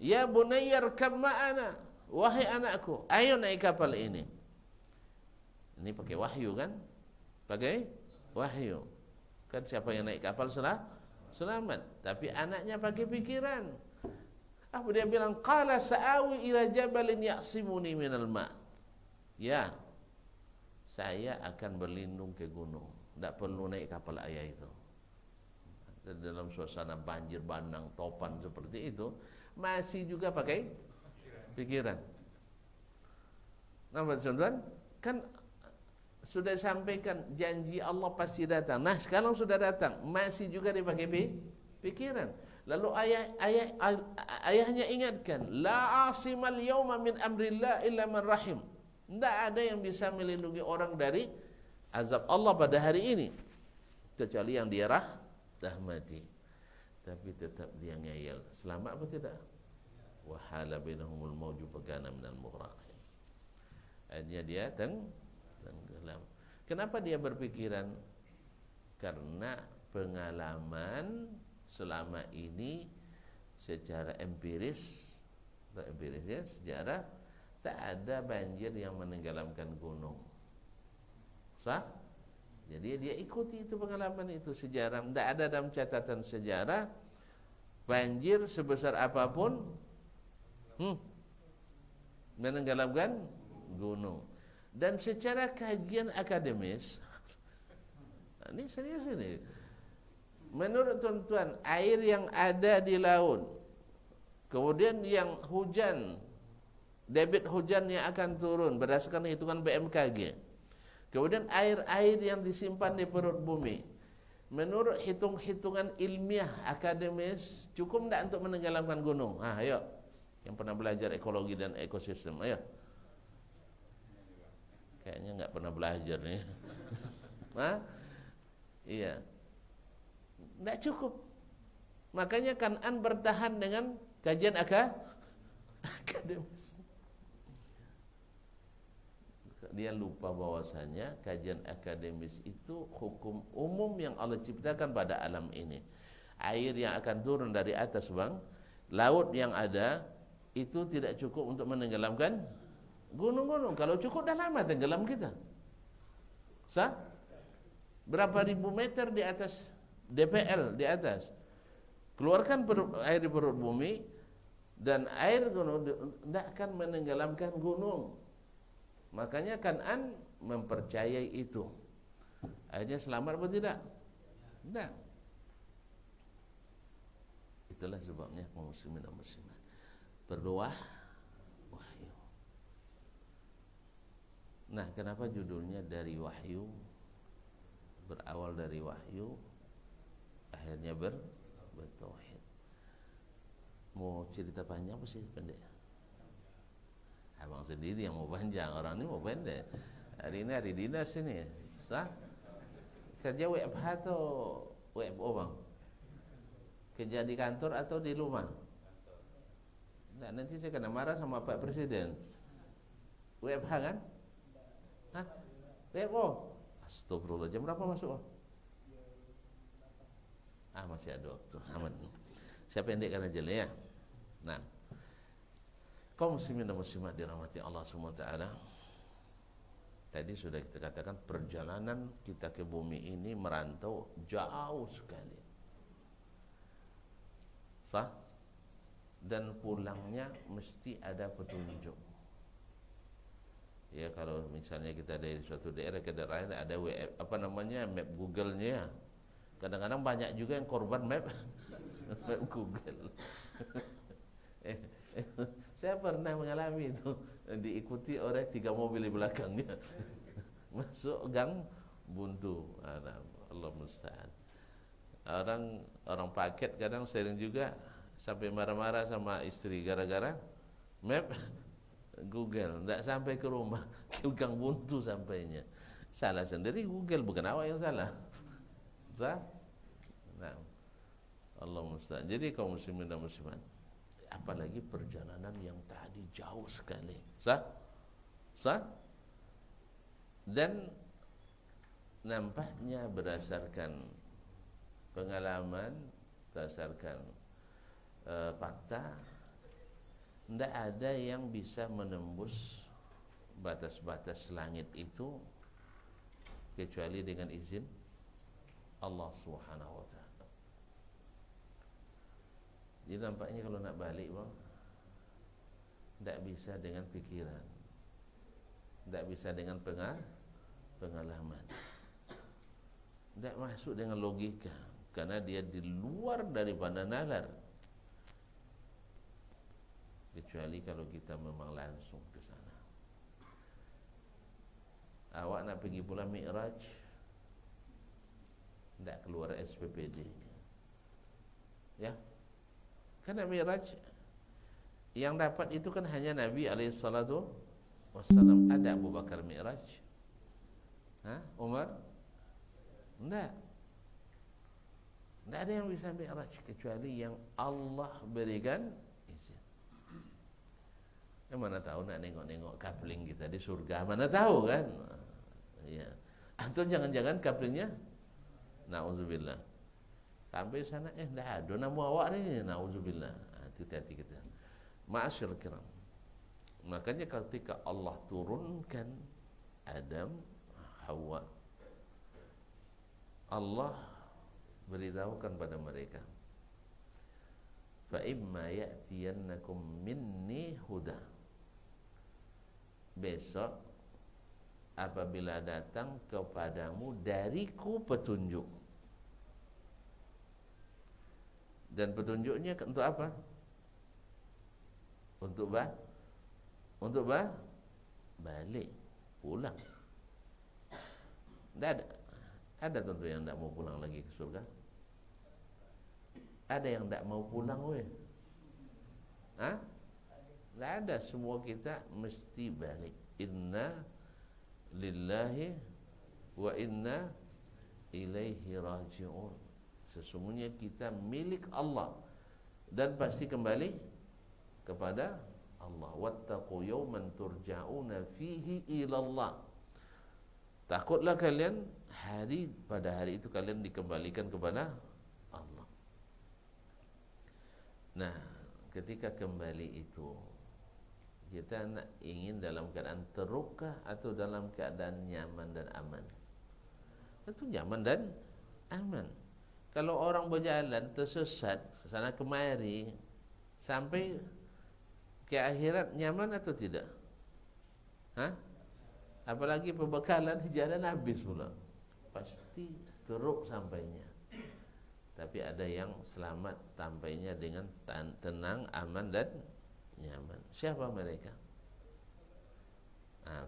ya bunayyar kam ma'ana, wahai anakku, ayo naik kapal ini. Ini pakai wahyu kan? Pakai wahyu. Kan siapa yang naik kapal selamat. Tapi anaknya pakai pikiran. Apa dia bilang? Qala sa'awi ila jabalin ya'simuni minal ma'. Ya, saya akan berlindung ke gunung. Tidak perlu naik kapal ayah itu. Dalam suasana banjir bandang topan seperti itu, masih juga pakai pikiran. Nampak tuan-tuan? Kan sudah sampaikan janji Allah pasti datang. Nah, sekarang sudah datang, masih juga dipakai pikiran. Lalu ayahnya ingatkan, la asimal yauma min amrillah illa man rahim. Tidak ada yang bisa melindungi orang dari azab Allah pada hari ini kecuali yang dia rahmati. Tapi tetap dia ngeyel. Selamat apa tidak? Wahala bainahumul mawju fakana minal mughraqin. Akhirnya dia tenggelam. Kenapa dia berpikiran? Karena pengalaman selama ini secara empiris ya, sejarah, tak ada banjir yang menenggelamkan gunung. Sah? Jadi dia ikuti itu pengalaman itu, sejarah. Tidak ada dalam catatan sejarah banjir sebesar apapun menenggelamkan gunung. Dan secara kajian akademis, ini serius ini. Menurut tuan-tuan, air yang ada di laut, kemudian yang hujan, debit hujan yang akan turun berdasarkan hitungan BMKG, kemudian air-air yang disimpan di perut bumi, menurut hitung-hitungan ilmiah akademis, cukup tidak untuk menenggelamkan gunung? Ayo, yang pernah belajar ekologi dan ekosistem, ayo. Kayaknya nggak pernah belajar nih. Iya, tidak cukup. Makanya Kan'an bertahan dengan kajian akademis. Dia lupa bahwasanya kajian akademis itu hukum umum yang Allah ciptakan pada alam ini. Air yang akan turun dari atas laut yang ada itu tidak cukup untuk menenggelamkan gunung-gunung. Kalau cukup dah lama tenggelam kita. Sah? Berapa ribu meter di atas DPL di atas. Keluarkan air di perut bumi dan air gunung tidak akan menenggelamkan gunung. Makanya Kan'an mempercayai itu. Akhirnya selamat atau tidak? Tidak. Itulah sebabnya kaum muslimin dan muslimat perlu wahyu. Nah, kenapa judulnya dari wahyu, berawal dari wahyu, akhirnya bertauhid. Mau cerita panjang apa sih pendek? Abang sendiri yang mau panjang, orang ini mau pendek. Hari ini hari dinas ini, sah? Kerja WFH atau WFO bang? Kerja di kantor atau di rumah? Nah, nanti saya kena marah sama Pak Presiden. WFH kan? Hah? WFO? Astagfirullah, jam berapa masuk? Masih ada waktu. Amat. Saya pendekkan aja lah ya. Nah, kaum muslimin dan muslimat dirahmati Allah SWT. Tadi sudah kita katakan perjalanan kita ke bumi ini merantau jauh sekali. Sah? Dan pulangnya mesti ada petunjuk. Ya, kalau misalnya kita dari suatu daerah ke daerah lain ada map Google-nya. Kadang-kadang banyak juga yang korban map map Google. Saya pernah mengalami itu, diikuti oleh 3 mobil di belakangnya. Masuk gang buntu. Allah musta'an. Orang paket kadang sering juga sampai marah-marah sama istri gara-gara map Google, tidak sampai ke rumah, ke gang buntu sampainya. Salah sendiri Google, bukan awak yang salah. Sah? Nah, Allah musta'an. Jadi kaum muslimin dan muslimat, apalagi perjalanan yang tadi jauh sekali. Sah? Sah? Dan nampaknya berdasarkan pengalaman, berdasarkan fakta, tidak ada yang bisa menembus batas-batas langit itu kecuali dengan izin Allah Subhanahu wa ta'ala. Jadi nampaknya kalau nak balik bang, tidak bisa dengan pikiran, tidak bisa dengan pengalaman, tidak masuk dengan logika, karena dia di luar daripada nalar. Kecuali kalau kita memang langsung ke sana. Awak nak pergi pula Mi'raj, tidak keluar SPPD, ya. Karena Mi'raj yang dapat itu kan hanya Nabi alaihissalatu wassalam. Ada Abu Bakar Mi'raj? Umar? Tidak. Tidak ada yang bisa Mi'raj kecuali yang Allah berikan izin. Mana tahu nak nengok-nengok kapling kita di surga, mana tahu kan? Ya. Atau jangan-jangan kaplingnya, na'udzubillah, sampai sana tidak ada nama awak ni, na'udzubillah. Hati-hati kita. Ma'asyil kiram. Makanya ketika Allah turunkan Adam, Hawa, Allah beritahukan pada mereka, fa imma ya'tiyannakum minni huda. Besok apabila datang kepadamu dariku petunjuk. Dan petunjuknya untuk apa? Untuk balik, pulang. Tidak ada tentu yang tidak mau pulang lagi ke surga. Ada yang tidak mau pulang weh? Tidak ada, semua kita mesti balik. Inna lillahi wa inna ilaihi raji'un. Sesungguhnya kita milik Allah dan pasti kembali kepada Allah. Wattaqu yawman turja'una fihi ilallah. Takutlah kalian pada hari itu kalian dikembalikan kepada Allah. Nah, ketika kembali itu kita ingin dalam keadaan terluka atau dalam keadaan nyaman dan aman? Tentu nyaman dan aman. Kalau orang berjalan tersesat sana kemari sampai ke akhirat, nyaman atau tidak? Apalagi perbekalan di jalan habis pula, pasti teruk sampainya. Tapi ada yang selamat sampainya dengan tenang, aman dan nyaman. Siapa mereka?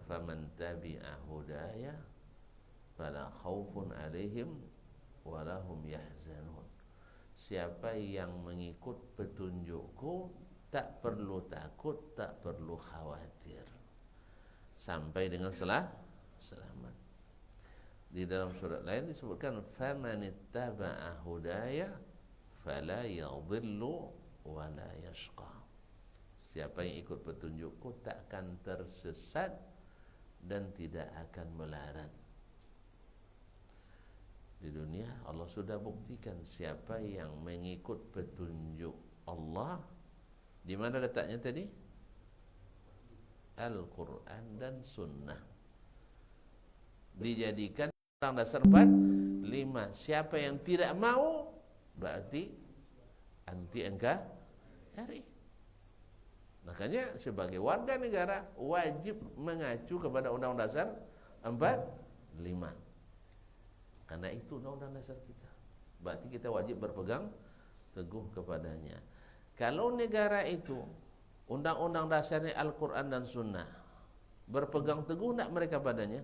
Faman tabi'a hudaya fala khaufun alaihim wala hum yahzanun. siapa yang mengikut petunjukku tak perlu takut, tak perlu khawatir, sampai dengan selamat. Di dalam surat lain disebutkan famanittaba'a hudaya fala yadhillu wala yashqa. Siapa yang ikut petunjukku tak akan tersesat dan tidak akan melarat. Di dunia Allah sudah buktikan siapa yang mengikut petunjuk Allah. Di mana letaknya tadi? Al-Quran dan Sunnah. Dijadikan orang dasar 4, 5. Siapa yang tidak mau berarti anti NKRI. Makanya sebagai warga negara wajib mengacu kepada Undang-Undang Dasar 45. Karena itu Undang-Undang Dasar kita. Berarti kita wajib berpegang teguh kepadanya. Kalau negara itu Undang-Undang Dasarnya Al-Quran dan Sunnah, berpegang teguh tidak mereka padanya?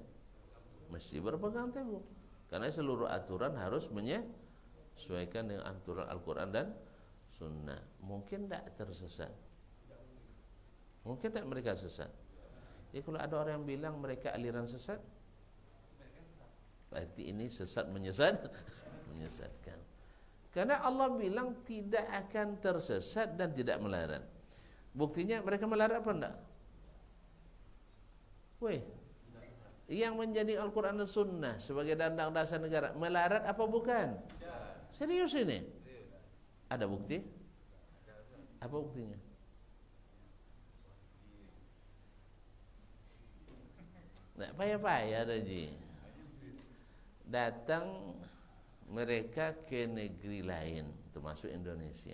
Mesti berpegang teguh. Karena seluruh aturan harus menyesuaikan dengan aturan Al-Quran dan Sunnah. Mungkin tidak tersesat. Mungkin tidak mereka sesat. Jadi kalau ada orang yang bilang mereka aliran sesat, berarti ini sesat menyesatkan. Karena Allah bilang tidak akan tersesat dan tidak melarat. Buktinya mereka melarat apa enggak? Weh, yang menjadi Al-Quran dan Sunnah sebagai dandang dasar negara melarat apa bukan? Serius ini? Ada bukti? Apa buktinya? Nggak payah-payah dah ji. Datang mereka ke negeri lain, termasuk Indonesia.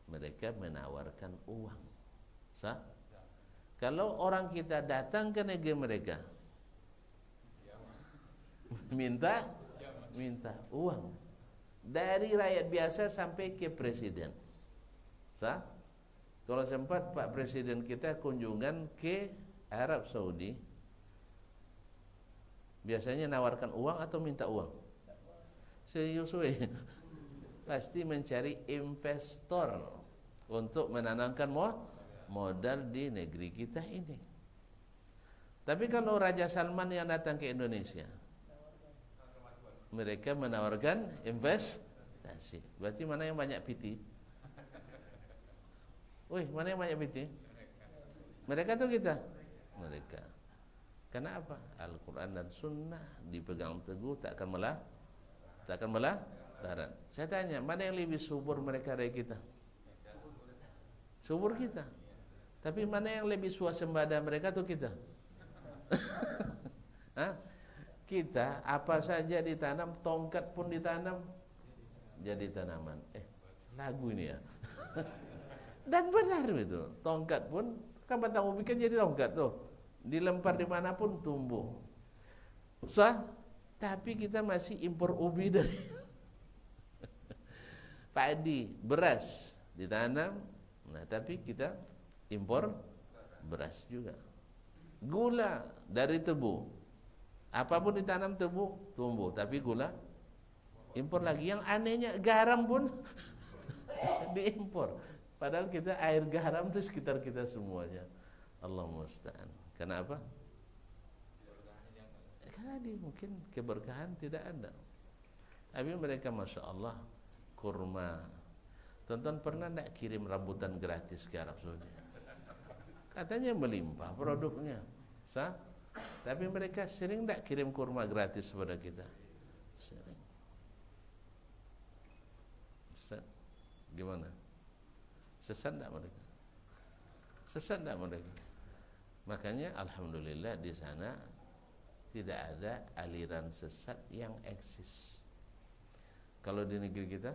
Mereka menawarkan uang. Sah? Kalau orang kita datang ke negeri mereka, minta uang dari rakyat biasa sampai ke presiden. Sah? Kalau sempat Pak Presiden kita kunjungan ke Arab Saudi, biasanya nawarkan uang atau minta uang? Serius weh. Pasti mencari investor untuk menanamkan modal di negeri kita ini. Tapi kalau Raja Salman yang datang ke Indonesia, mereka menawarkan investasi. Berarti mana yang banyak PT? Wih, mana yang banyak PT? Mereka atau kita? Mereka. Kenapa? Al-Quran dan Sunnah dipegang teguh, tak akan melarat. Saya tanya, mana yang lebih subur mereka dari kita? Subur kita. Tapi mana yang lebih swasembada mereka atau kita? Hah? Kita apa saja ditanam, tongkat pun ditanam jadi tanaman. Lagu ini ya. Dan benar itu, tongkat pun kan batang ubi kan jadi tongkat tuh. Dilempar dimanapun tumbuh. Sah? Tapi kita masih impor ubi dari padi, beras ditanam. Nah, tapi kita impor beras juga. Gula dari tebu. Apapun ditanam tebu, tumbuh. Tapi gula impor lagi. Yang anehnya garam pun diimpor. Padahal kita air garam itu sekitar kita semuanya. Allahumma musta'an. Kenapa? Tadi mungkin keberkahan tidak ada. Tapi mereka Masya Allah kurma. Tonton pernah tak kirim rambutan gratis ke Arab Saudi? Katanya melimpah produknya. Sah? Tapi mereka sering tak kirim kurma gratis kepada kita? Sering. Sesat. Gimana? Sesat tak mereka? Sesat tak mereka? Makanya Alhamdulillah di sana tidak ada aliran sesat yang eksis. Kalau di negeri kita,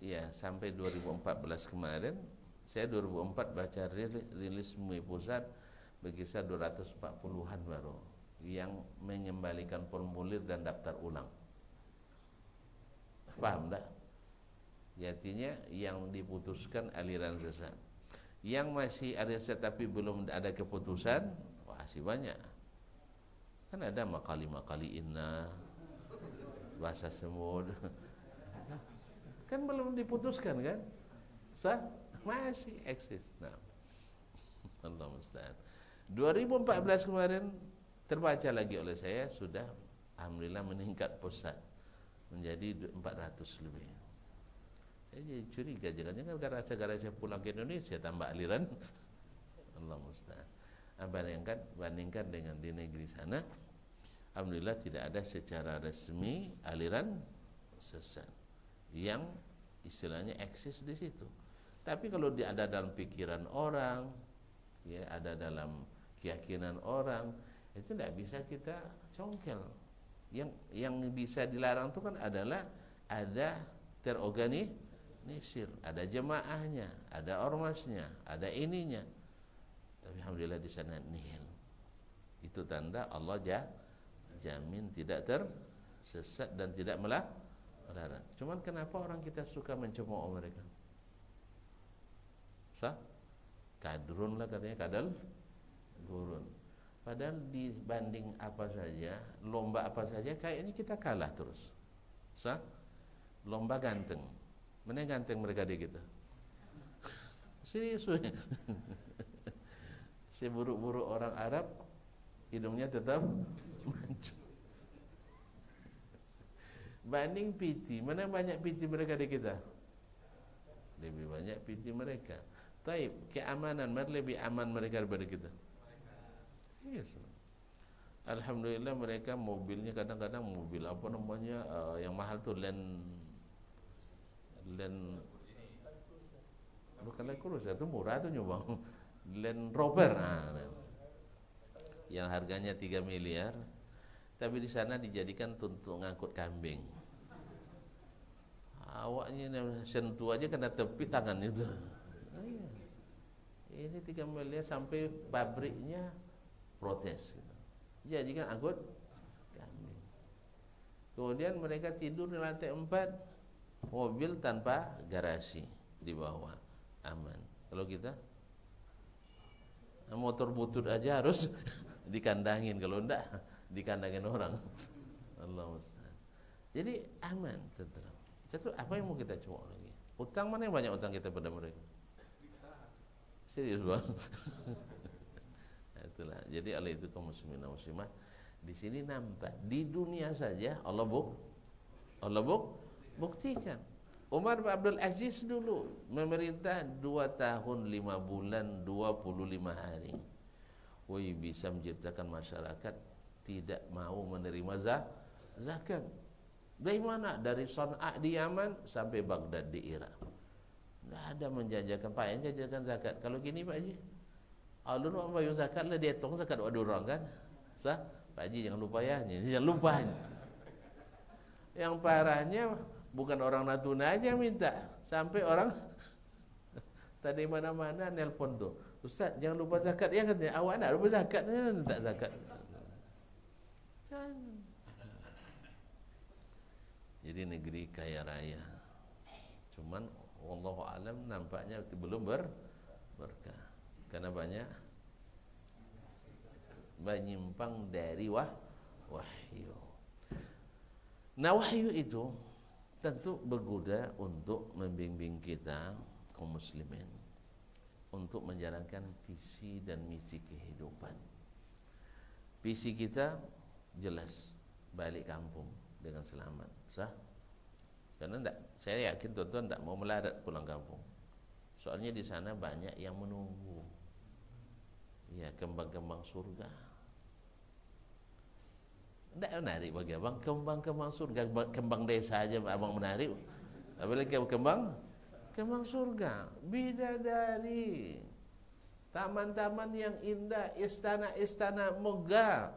iya, sampai 2014 kemarin, saya 2004 baca rilis MUI pusat berkisar 240-an baru yang mengembalikan formulir dan daftar ulang. Paham tak? Artinya yang diputuskan aliran sesat. Yang masih ada tapi belum ada keputusan, masih banyak. Kan ada makali inna, bahasa Semud. Kan belum diputuskan kan? Sah? Masih eksis. Nah, Allah musta'an. 2014 kemarin terbaca lagi oleh saya, sudah alhamdulillah meningkat pesat menjadi 400 lebih. Saya jadi curiga, jangan-jangan gara-gara saya pulang ke Indonesia tambah aliran. Allah musta'an. Bandingkan dengan di negeri sana, alhamdulillah tidak ada secara resmi aliran sesat yang istilahnya eksis di situ. Tapi kalau dia ada dalam pikiran orang, ya ada dalam keyakinan orang, itu tidak bisa kita congkel. Yang bisa dilarang itu kan adalah ada terorganisir, ada jemaahnya, ada ormasnya, ada ininya. Tapi alhamdulillah di sana nihil. Itu tanda Allah jamin tidak tersesat dan tidak melarang. Cuman kenapa orang kita suka mencemooh mereka? Kadrun lah katanya, kadal gurun. Padahal dibanding apa saja, lomba apa saja, kayaknya kita kalah terus. Lomba ganteng, mana yang ganteng mereka di kita? Serius. Seburuk-buruk orang Arab, hidungnya tetap mancung. Banding PT, mana banyak PT mereka di kita? Lebih banyak PT mereka. Taib, keamanan, mana lebih aman mereka daripada kita? Serius. Alhamdulillah mereka mobilnya kadang-kadang mobil apa namanya yang mahal tuh Land bukan Land Cruiser, itu murah tuh nyumbang. Land Rover, yang harganya 3 miliar, tapi di sana dijadikan untuk ngangkut kambing. Awaknya sentuh aja kena tepi tangan itu. Ini 3 miliar sampai pabriknya protes. Jadi kan angkut kambing. Kemudian mereka tidur di lantai 4, mobil tanpa garasi di bawah, aman. Kalau kita motor butut aja harus dikandangin, kalau enggak dikandangin orang. Allah musta'an. Jadi aman, tenteram. Itu apa yang mau kita cemooh lagi? Utang, mana yang banyak utang kita pada mereka? Serius bang. Itulah. Jadi oleh itu kaum muslimin dan muslimat, di sini nampak di dunia saja Allah buktikan. Umar bin Abdul Aziz dulu memerintah 2 tahun 5 bulan 25 hari. Woi, bisa menciptakan masyarakat tidak mau menerima zakat. Dari mana? Dari Sana'a di Yaman sampai Baghdad di Irak. Tidak ada menjajakan, Pak, yang jajakan zakat. Kalau gini Pak Haji, alun nak bayar zakat lah, dia hitung zakat ada orang kan. Pak Haji jangan lupa ya, jangan lupa. Yang parahnya bukan orang Natuna aja minta, sampai orang tadi mana-mana nelpon tuh, Ustaz jangan lupa zakat ya, katanya awak nak lupa zakat, tak zakat. Jadi negeri kaya raya, cuman wallahu alam nampaknya belum berkah karena banyak menyimpang dari wahyu. Nah, wahyu itu tentu berguna untuk membimbing kita kaum muslimin untuk menjalankan visi dan misi kehidupan. Visi kita jelas, balik kampung dengan selamat, sah? Karena saya yakin tuan-tuan tidak mau melarat pulang kampung. Soalnya di sana banyak yang menunggu. Ya, kembang-kembang surga. Tidak menarik bagi abang kembang-kembang surga, kembang desa aja abang menarik. Apalagi kembang surga, bidadari, taman-taman yang indah, istana-istana megah.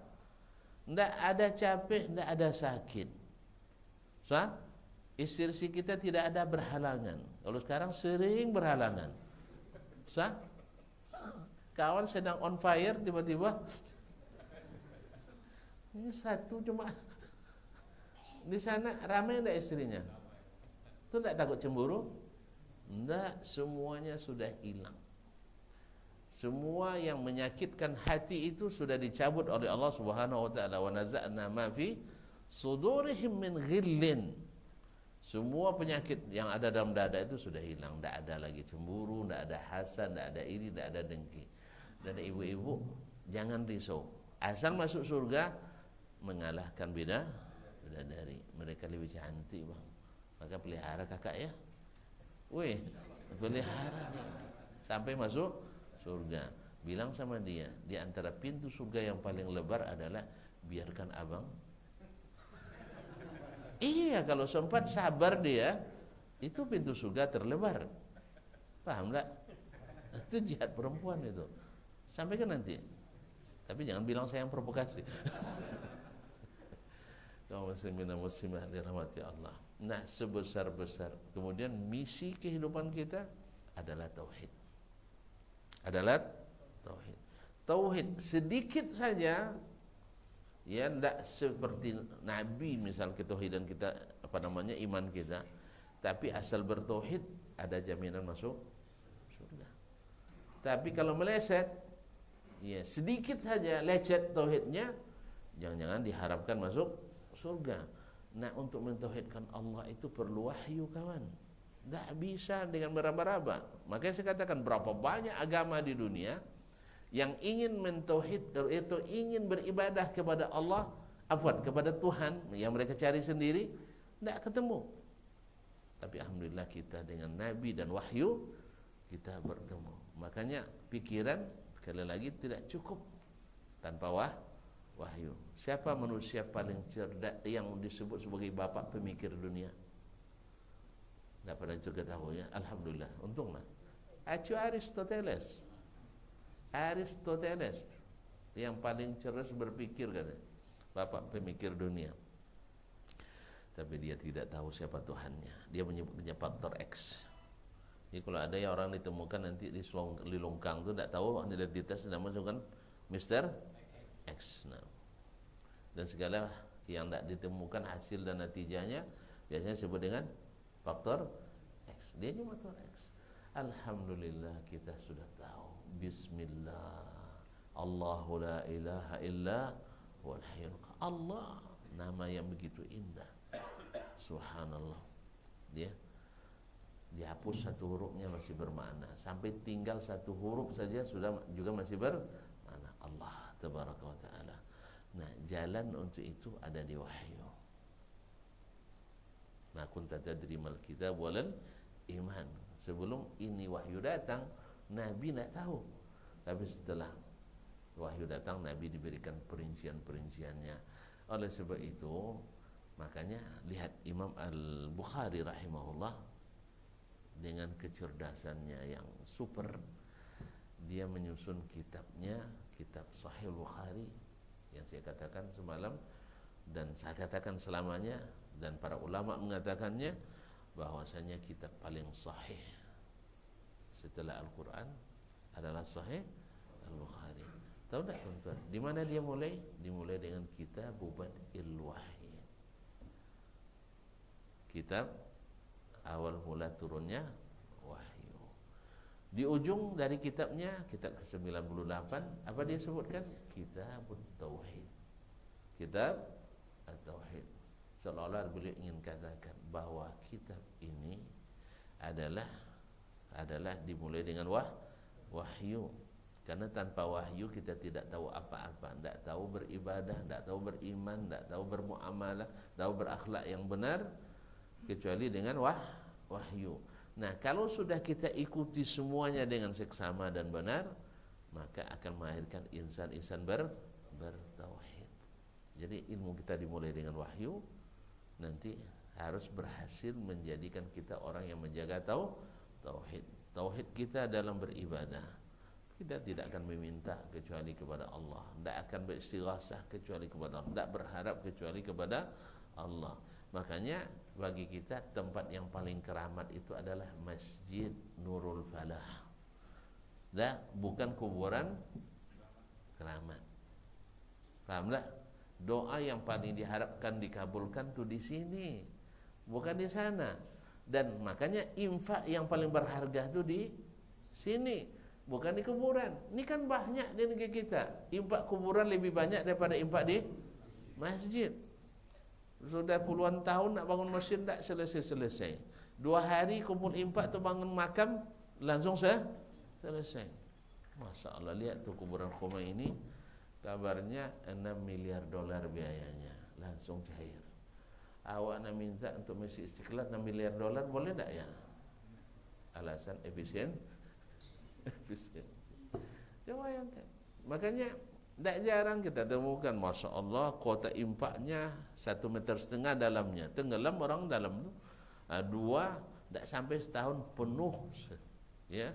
Tidak ada capek, tidak ada sakit. Sah? Istri kita tidak ada berhalangan. Kalau sekarang sering berhalangan. Sah? Kawan sedang on fire, tiba-tiba ini satu cuma. Di sana ramai enggak istrinya? Itu enggak takut cemburu? Enggak, semuanya sudah hilang. Semua yang menyakitkan hati itu sudah dicabut oleh Allah Subhanahu wa taala. Wa naza'na ma fi sudurihim min ghillin. Semua penyakit yang ada dalam dada itu sudah hilang. Tidak ada lagi cemburu, tidak ada hasad, tidak ada iri, tidak ada dengki. Dan ibu-ibu jangan risau. Asal masuk surga mengalahkan bidadari. Mereka lebih cantik bang. Maka pelihara kakak ya. Weh, pelihara nih. Sampai masuk surga. Bilang sama dia, di antara pintu surga yang paling lebar adalah biarkan abang. Iya, kalau sempat sabar dia, itu pintu surga terlebar. Paham enggak? Itu jihad perempuan itu. Sampaikan nanti. Tapi jangan bilang saya yang provokasi. Kaum muslimin dan muslimah dirahmati Allah. Nah, sebesar-besar kemudian misi kehidupan kita adalah tauhid. Adalah tauhid. Tauhid sedikit saja ya, tidak seperti Nabi misal ketauhidan kita, apa namanya, iman kita, tapi asal bertauhid ada jaminan masuk surga. Tapi kalau meleset, ya sedikit saja lecet tauhidnya, jangan-jangan diharapkan masuk surga. Nah, untuk mentauhidkan Allah itu perlu wahyu kawan. Tidak bisa dengan meraba-raba. Makanya saya katakan berapa banyak agama di dunia yang ingin mentauhid, itu ingin beribadah kepada Allah, kepada Tuhan yang mereka cari sendiri, tidak ketemu. Tapi alhamdulillah kita dengan Nabi dan wahyu kita bertemu. Makanya pikiran sekali lagi tidak cukup tanpa wahyu. Siapa manusia paling cerdas yang disebut sebagai bapak pemikir dunia? Tidak pada juga tahu ya. Alhamdulillah, untunglah. Aristoteles yang paling cerdas berpikir katanya, bapak pemikir dunia. Tapi dia tidak tahu siapa Tuhannya. Dia menyebutnya faktor X. Jadi kalau ada yang orang ditemukan nanti di longkang itu tidak tahu identitas, tidak masukkan Mr. X. Nah, dan segala yang tidak ditemukan hasil dan natijanya biasanya disebut dengan faktor X. Dia ini faktor X. Alhamdulillah kita sudah tahu. Bismillah, Allahu la ilaha illa huwal hayyul qayyum. Allah, nama yang begitu indah. Subhanallah. Dia dihapus satu hurufnya masih bermakna. Sampai tinggal satu huruf saja sudah juga masih bermakna. Allah tabaraka wa taala. Nah, jalan untuk itu ada di wahyu. Ma kunta tadri mal kitab walal iman. Sebelum ini wahyu datang, Nabi tidak tahu. Tapi setelah wahyu datang, Nabi diberikan perincian-perinciannya. Oleh sebab itu, makanya lihat Imam Al-Bukhari rahimahullah dengan kecerdasannya yang super, dia menyusun kitabnya, kitab Sahih Bukhari yang saya katakan semalam dan saya katakan selamanya, dan para ulama mengatakannya bahwasanya kitab paling sahih setelah Al-Quran adalah Sahih Al-Bukhari. Tahu tak tuan-tuan, di mana dia mulai? Dimulai dengan kitab Bad'il Wahyi. Kitab awal mula turunnya wahyu. Di ujung dari kitabnya, kitab ke-98, apa dia sebutkan? Kitabut Tauhid. Kitab At-Tauhid. Seolah-olah beliau ingin katakan bahwa kitab ini adalah dimulai dengan wahyu. Karena tanpa wahyu kita tidak tahu apa-apa, tidak tahu beribadah, tidak tahu beriman, tidak tahu bermuamalah, tidak tahu berakhlak yang benar kecuali dengan wahyu. Nah, kalau sudah kita ikuti semuanya dengan seksama dan benar, maka akan melahirkan insan-insan bertauhid. Jadi ilmu kita dimulai dengan wahyu, nanti harus berhasil menjadikan kita orang yang menjaga tauhid. Tauhid kita dalam beribadah, kita tidak akan meminta kecuali kepada Allah, tidak akan beristighasah kecuali kepada Allah, tidak berharap kecuali kepada Allah. Makanya bagi kita tempat yang paling keramat itu adalah Masjid Nurul Falah. Bukan kuburan keramat. Paham tak? Doa yang paling diharapkan dikabulkan tuh di sini, bukan di sana. Dan makanya infak yang paling berharga tuh di sini. bukan di kuburan. Ini kan banyak di negeri kita. Impak kuburan lebih banyak daripada impak di masjid. Sudah puluhan tahun nak bangun masjid tak selesai-selesai. 2 hari kumpul impak tu bangun makam langsung selesai. Masya Allah, lihat tu kuburan Khomeini, kabarnya 6 miliar dolar biayanya, langsung cair. Awak nak minta untuk Masjid Istiqlal 6 miliar dolar boleh tak ya? Alasan efisien. Efisien. Coba bayangkan. Makanya tak jarang kita temukan, Masya Allah, kotak impaknya 1,5 meter dalamnya, tenggelam orang dalam tu. 2, tak sampai setahun penuh. Ya.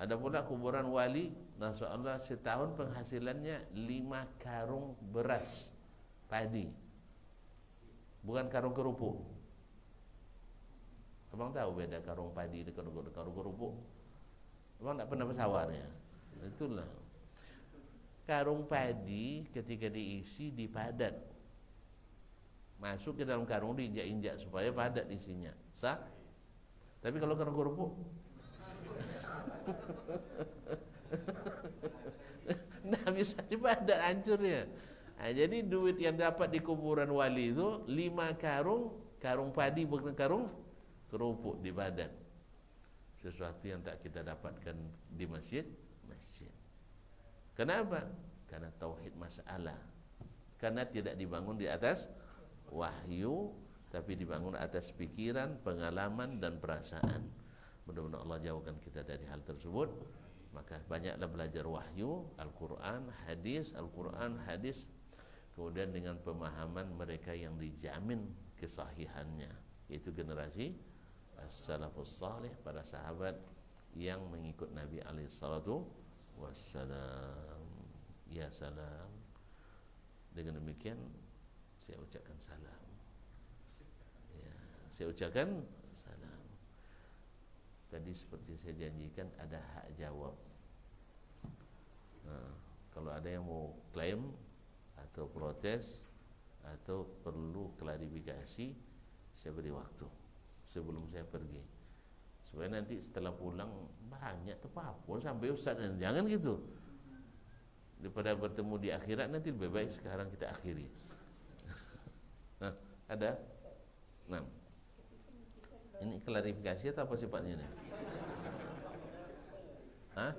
Ada pula kuburan wali, Masya Allah, setahun penghasilannya 5 karung beras padi, bukan karung kerupuk. Abang tahu beda karung padi dengan karung kerupuk? Abang tak pernah bersawar ya? Itulah. Karung padi ketika diisi dipadat, masuk ke dalam karung diinjak-injak supaya padat isinya. Sah? Tapi kalau karung kerupuk nah bisa dipadat, hancur ya. Jadi duit yang dapat di kuburan wali itu 5 karung padi, bukan karung kerupuk di badan. Sesuatu yang tak kita dapatkan di masjid. Kenapa? Karena tauhid masalah. Karena tidak dibangun di atas wahyu, tapi dibangun atas pikiran, pengalaman dan perasaan. Mudah-mudahan Allah jauhkan kita dari hal tersebut. Maka banyaklah belajar wahyu, Al-Quran, hadis, Al-Quran, hadis. Kemudian dengan pemahaman mereka yang dijamin kesahihannya, yaitu generasi as-salafus salih, para sahabat yang mengikut Nabi alaihi salatu wassalam. Ya salam. Dengan demikian saya ucapkan salam. Ya, saya ucapkan salam. Tadi seperti saya janjikan ada hak jawab. Nah, kalau ada yang mau klaim atau protes atau perlu klarifikasi, saya beri waktu sebelum saya pergi, supaya nanti setelah pulang banyak terpapul sampai ustaz. Dan jangan gitu, daripada bertemu di akhirat nanti lebih baik sekarang kita akhiri. Nah, ada? Nah, ini klarifikasi atau apa sifatnya ini? Hah?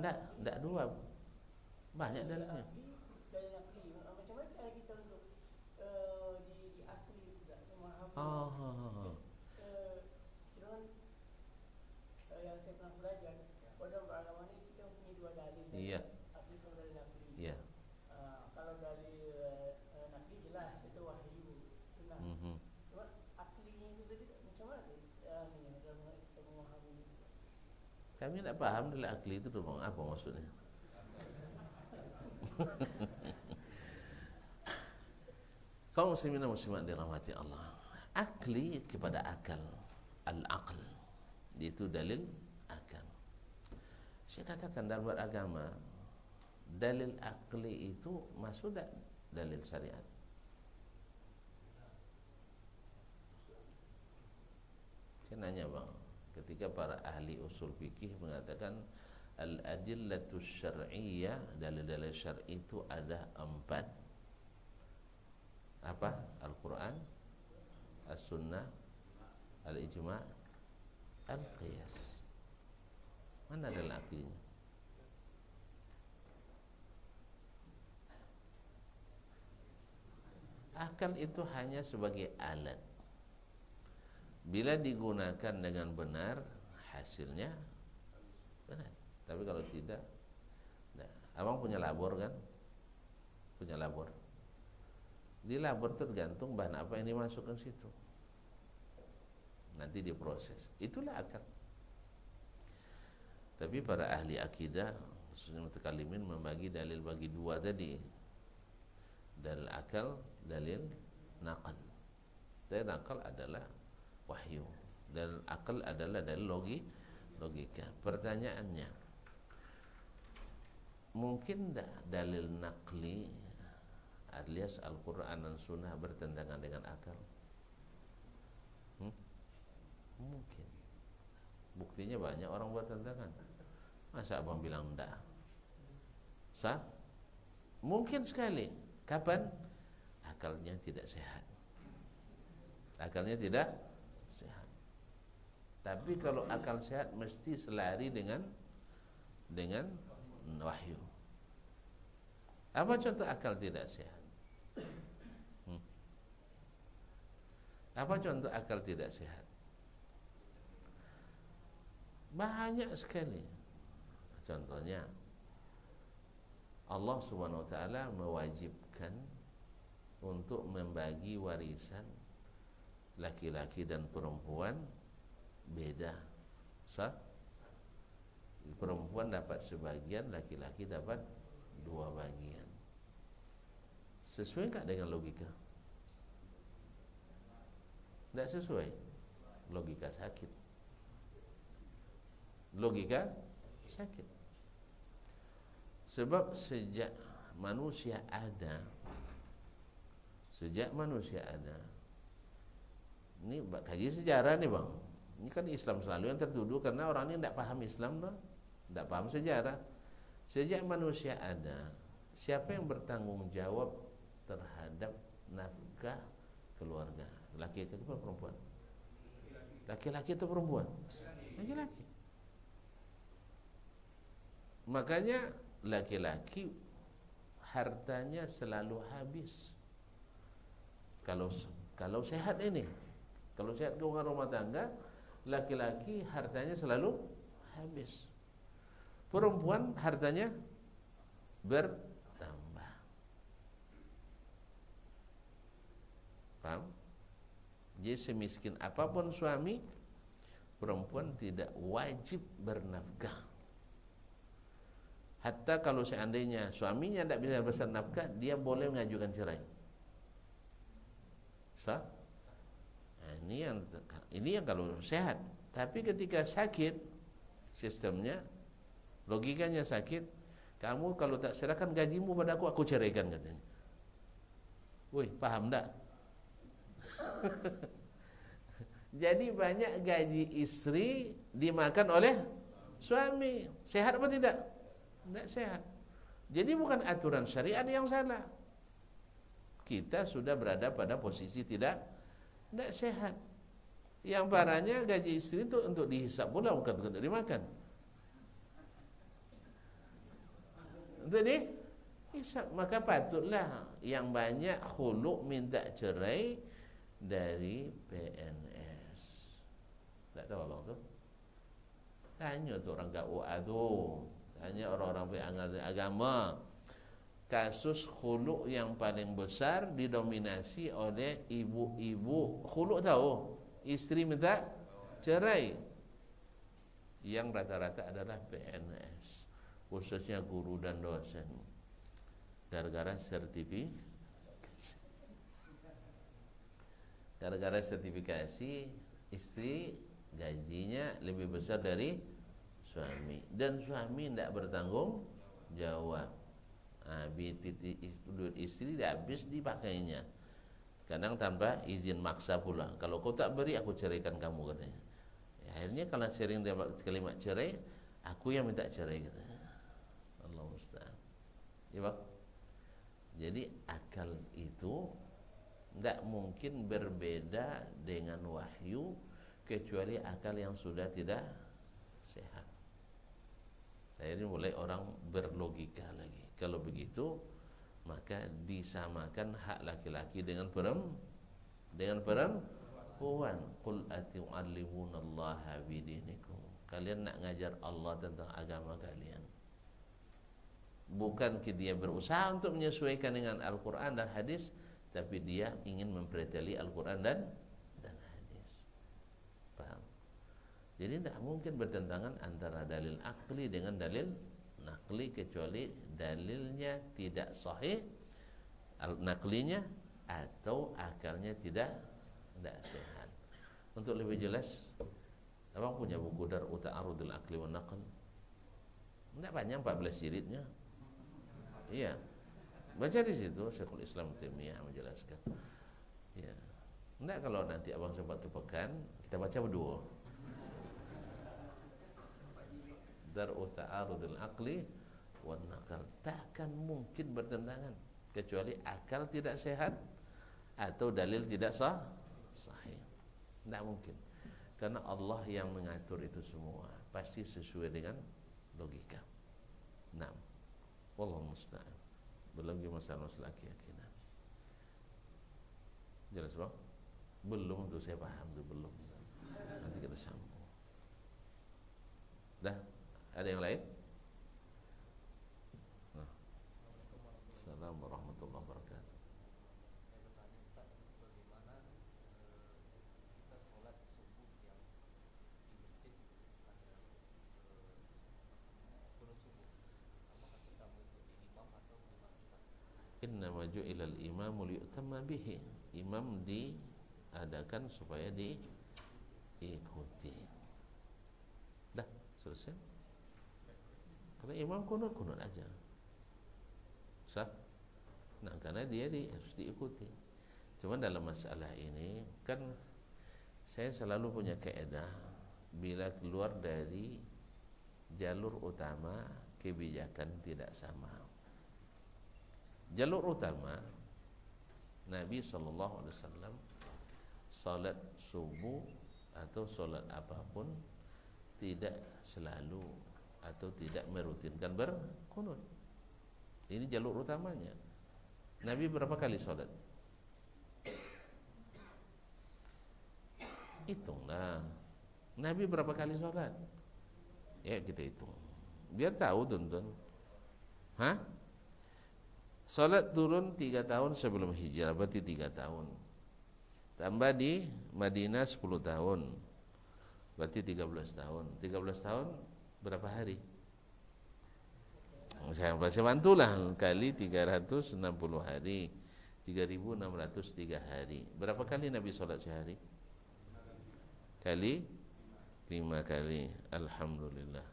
Enggak dua. Banyak dalilnya. Yang saya pernah belajar, dalam beragama ini kita punya 2 dalil. Iya. Akli sama dalil nakli. Iya. Kalau dalil nakli jelas itu wahyu, sunnah. Cuma aklinya itu tadi macam mana tu? Dalam kita memahami. Kami tak paham dalil akli itu apa maksudnya. Kaum muslimin dan muslimat dirahmati Allah. Akli kepada akal, al-aql, itu dalil akal. Saya katakan dalam beragama, dalil akli itu masuk tak dalil syariat? Saya nanya bang, ketika para ahli usul fikih mengatakan al-adillatus syar'iyyah, dalil-dalil syar'i itu ada 4. Apa? Al-Quran, As-Sunnah, Al-Ijma', Al-Qiyas. Mana dalil aklinya? Akal itu hanya sebagai alat. Bila digunakan dengan benar, hasilnya benar. Tapi kalau tidak, nah, abang punya labor kan? Punya labor. Di labor tergantung bahan apa yang dimasukkan situ. Nanti diproses. Itulah akal. Tapi para ahli akidah, khususnya mutakallimin, membagi dalil bagi 2 tadi. Dalil akal, dalil naqal. Dan naqal adalah wahyu, dan akal adalah dalil logika. Pertanyaannya, mungkin tak dalil naqli alias Al-Quran dan Sunnah bertentangan dengan akal? Mungkin. Buktinya banyak orang bertentangan. Masa abang bilang enggak? Sah? Mungkin sekali. Kapan? Akalnya tidak sehat. Akalnya tidak sehat. Tapi kalau akal sehat mesti selari dengan wahyu. Apa contoh akal tidak sehat? Apa contoh akal tidak sehat? Banyak sekali. Contohnya Allah Subhanahu wa taala mewajibkan untuk membagi warisan laki-laki dan perempuan beda. Sah? Perempuan dapat sebagian, laki-laki dapat 2 bagian. Sesuai enggak dengan logika? Tidak sesuai. Logika sakit. Logika sakit. Sebab sejak manusia ada, ini kaji sejarah nih bang. Ini kan Islam selalu yang tertuduh karena orang ini tidak paham Islam bang, tidak paham sejarah. Sejak manusia ada, siapa yang bertanggung jawab terhadap nafkah keluarga? Laki-laki atau perempuan? Laki-laki atau perempuan? Laki-laki. Makanya laki-laki hartanya selalu habis. Kalau sehat ini, kalau sehat keuangan rumah tangga, laki-laki hartanya selalu habis. Perempuan hartanya bertambah. Paham? Jadi semiskin apapun suami, perempuan tidak wajib bernafkah. Hatta kalau seandainya suaminya tidak bisa besar nafkah, dia boleh mengajukan cerai. Sah? Nah, ini yang kalau sehat. Tapi ketika sakit, sistemnya, logikanya sakit, kamu kalau tak serahkan gajimu pada aku ceraikan katanya. Woi, paham tak? Jadi banyak gaji istri dimakan oleh suami. Sehat apa tidak? Tidak sehat. Jadi bukan aturan syariat yang salah. Kita sudah berada pada posisi tidak sehat. Yang parahnya gaji istri itu untuk dihisap pula, bukan untuk dimakan. Untuk dihisap. Maka patutlah yang banyak khulu minta cerai dari PNS. Tak tahu abang tu? Tanya tu orang KUA tu, tanya orang-orang agama. Kasus khulu yang paling besar didominasi oleh ibu-ibu. Khulu tahu? Istri minta cerai. Yang rata-rata adalah PNS, khususnya guru dan dosen. Gara-gara sertifikasi, istri gajinya lebih besar dari suami, dan suami tidak bertanggung jawab. Duit istri dah habis dipakainya, kadang tanpa izin maksa pula. Kalau kau tak beri, aku ceraikan kamu katanya. Akhirnya kalau sering dia kalimat cerai, aku yang minta cerai katanya. Allah musta'an. Ya bang. Jadi akal itu tidak mungkin berbeda dengan wahyu, kecuali akal yang sudah tidak sehat. Akhirnya mulai orang berlogika lagi. Kalau begitu, maka disamakan hak laki-laki dengan perempuan. Qul ati'allimunallaha bidinikum. Kalian nak ngajar Allah tentang agama kalian. Bukan dia berusaha untuk menyesuaikan dengan Al-Quran dan hadis, tapi dia ingin mempreteli Al-Quran dan hadis. Paham? Jadi tidak mungkin bertentangan antara dalil akli dengan dalil nakli, kecuali dalilnya tidak sahih naklinya, atau akalnya tidak sehat. Untuk lebih jelas, abang punya buku Dar'u Ta'arudul Akli wa Naql. Tidak banyak, 14 jilidnya. Iya, baca di situ Syekhul Islam Taimiyah menjelaskan. Ya. Enggak, kalau nanti abang sempat ke Pekan, kita baca berdua. Dar'u ta'arudul aqli wan naqal. Takkan mungkin bertentangan kecuali akal tidak sehat atau dalil tidak sahih. Tidak mungkin. Karena Allah yang mengatur itu semua pasti sesuai dengan logika. Nah, wallahu musta'an. Belum masalah keyakinan. Jelas bang? Belum tuh, saya paham tuh, belum. Nanti kita sambung. Dah, ada yang lain? Nah. Assalamualaikum warahmatullahi wabarakatuh. Saya bertanya Ustaz, bagaimana kita sholat subuh yang di masjid ada kunut subuh, apakah kita mengikuti imam atau gimana Ustaz? Innama ju'ilal imamu liyutamma bihi. Imam diadakan supaya diikuti. Dah, selesai. Karena imam kunut aja. Sah? Nah, karena dia harus diikuti. Cuma dalam masalah ini kan saya selalu punya kaidah, bila keluar dari jalur utama kebijakan tidak sama. Jalur utama Nabi SAW salat subuh atau salat apapun tidak selalu atau tidak merutinkan berkunut. Ini jalur utamanya. Nabi berapa kali salat? Hitunglah. Nabi berapa kali salat? Ya kita hitung. Biar tahu tuan-tuan. Hah? Salat turun 3 tahun sebelum hijrah, berarti 3 tahun. Tambah di Madinah 10 tahun, berarti 13 tahun. 13 tahun berapa hari? Saya bantulah, kali 360 hari, 3.603 hari. Berapa kali Nabi salat sehari? Kali 5 kali. Alhamdulillah,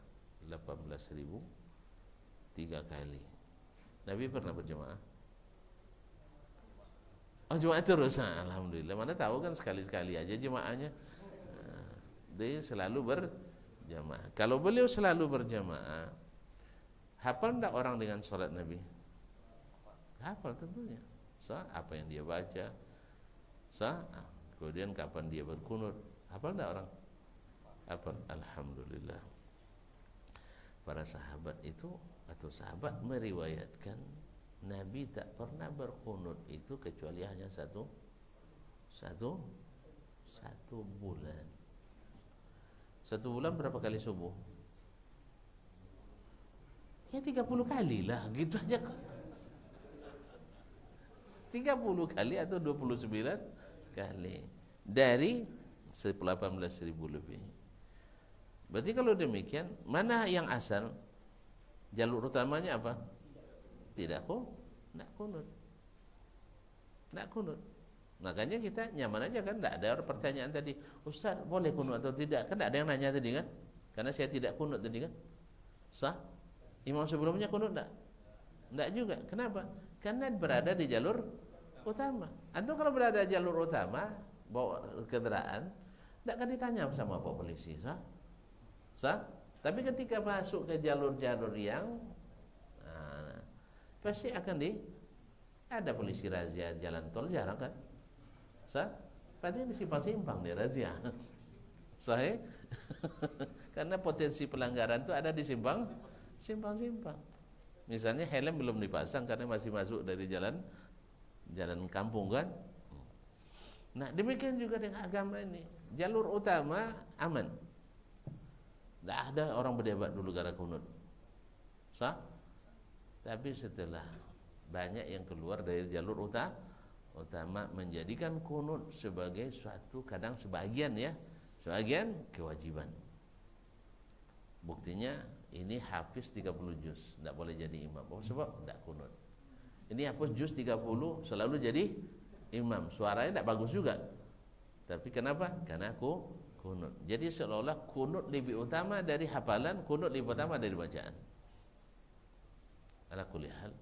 18.000 3 kali. Nabi pernah berjamaah? Oh, jemaah terus. Alhamdulillah. Mana tahu kan sekali-sekali aja jemaahnya. Dia selalu berjamaah. Kalau beliau selalu berjamaah, hafal enggak orang dengan sholat Nabi? Hafal tentunya. Apa yang dia baca? Kemudian kapan dia berkunut? Hafal enggak orang? Hafal. Alhamdulillah. Para sahabat itu atau sahabat meriwayatkan Nabi tak pernah berkunut itu kecuali hanya satu bulan. 1 bulan berapa kali subuh? Ya 30 kali lah, gitu aja. 30 kali atau 29 kali dari 18.000 lebih. Berarti kalau demikian, mana yang asal? Jalur utamanya apa? Tidak kunut. Makanya kita nyaman aja kan, tidak ada pertanyaan tadi, Ustaz boleh kunut atau tidak? Kan tidak ada yang nanya tadi kan? Karena saya tidak kunut tadi kan? Sah? Imam sebelumnya kunut tidak? Tidak juga. Kenapa? Karena berada di jalur utama. Antum kalau berada di jalur utama, bawa kendaraan, tidak akan ditanya sama Pak Polisi, sah? Tapi ketika masuk ke jalur-jalur yang pasti akan ada polisi razia jalan tol, jarang kan? Pasti di simpang-simpang dia razia. Sahih? Karena potensi pelanggaran itu ada di simpang-simpang. Misalnya helm belum dipasang karena masih masuk dari jalan kampung kan? Nah, demikian juga dengan agama ini. Jalur utama aman. Tidak ada orang berdebat dulu gara kunut. Tapi setelah banyak yang keluar dari jalur utama menjadikan kunut sebagai suatu, kadang sebagian kewajiban. Buktinya ini hafiz 30 juz, tidak boleh jadi imam. Sebab tidak kunut. Ini hafaz juz 30 selalu jadi imam. Suaranya tidak bagus juga. Tapi kenapa? Karena aku kunut. Jadi seolah-olah kunut lebih utama dari hafalan, kunut lebih utama dari bacaan. Ala kulli hal,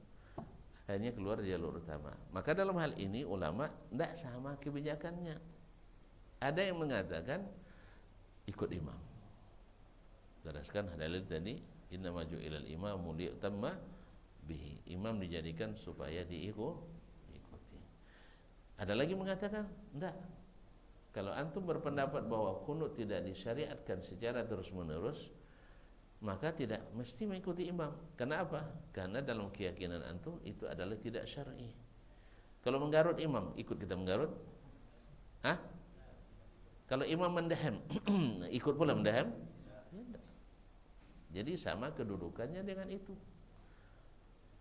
hanya keluar jalur utama. Maka dalam hal ini ulama tidak sama kebijakannya. Ada yang mengatakan ikut imam. Jelaskan dalil tadi, inna maju ilal imamu liyutamma bihi. Imam dijadikan supaya diikuti. Ada lagi mengatakan enggak. Kalau antum berpendapat bahwa kunut tidak disyariatkan secara terus-menerus, maka tidak mesti mengikuti imam. Kenapa? Karena dalam keyakinan antum itu adalah tidak syar'i. Kalau menggarut imam, ikut kita menggarut? Hah? Kalau imam mendaham, ikut pula mendaham? Tidak. Jadi sama kedudukannya dengan itu.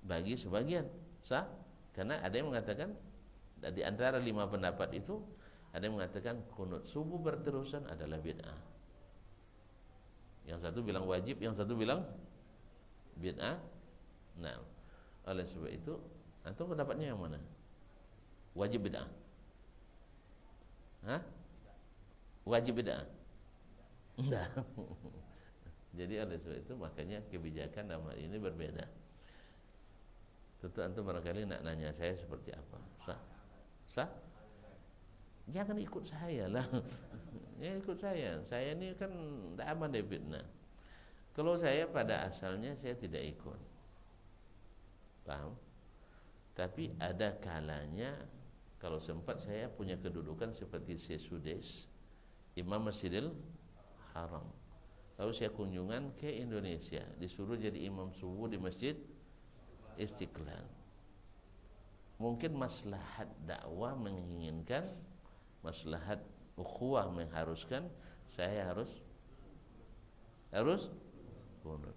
Bagi sebagian sah, karena ada yang mengatakan di antara 5 pendapat itu ada yang mengatakan kunut subuh berterusan adalah bid'ah. Yang satu bilang wajib, yang satu bilang bid'ah. Nah, oleh sebab itu antum pendapatnya yang mana? Wajib bid'ah? Hah? Wajib bid'ah? Enggak. Jadi oleh sebab itu makanya kebijakan dalam hal ini berbeda. Tentu antum barangkali nak nanya saya seperti apa? Sah? Sah? Jangan ikut saya lah. Ya ikut saya. Saya ini kan tidak aman dari fitnah. Kalau saya pada asalnya saya tidak ikut. Paham? Tapi ada kalanya kalau sempat saya punya kedudukan seperti Syekh Sudes, Imam Masjidil Haram. Lalu saya kunjungan ke Indonesia, disuruh jadi imam subuh di Masjid Istiqlal. Mungkin maslahat dakwah menginginkan, maslahat ukhuwah mengharuskan saya harus kunut.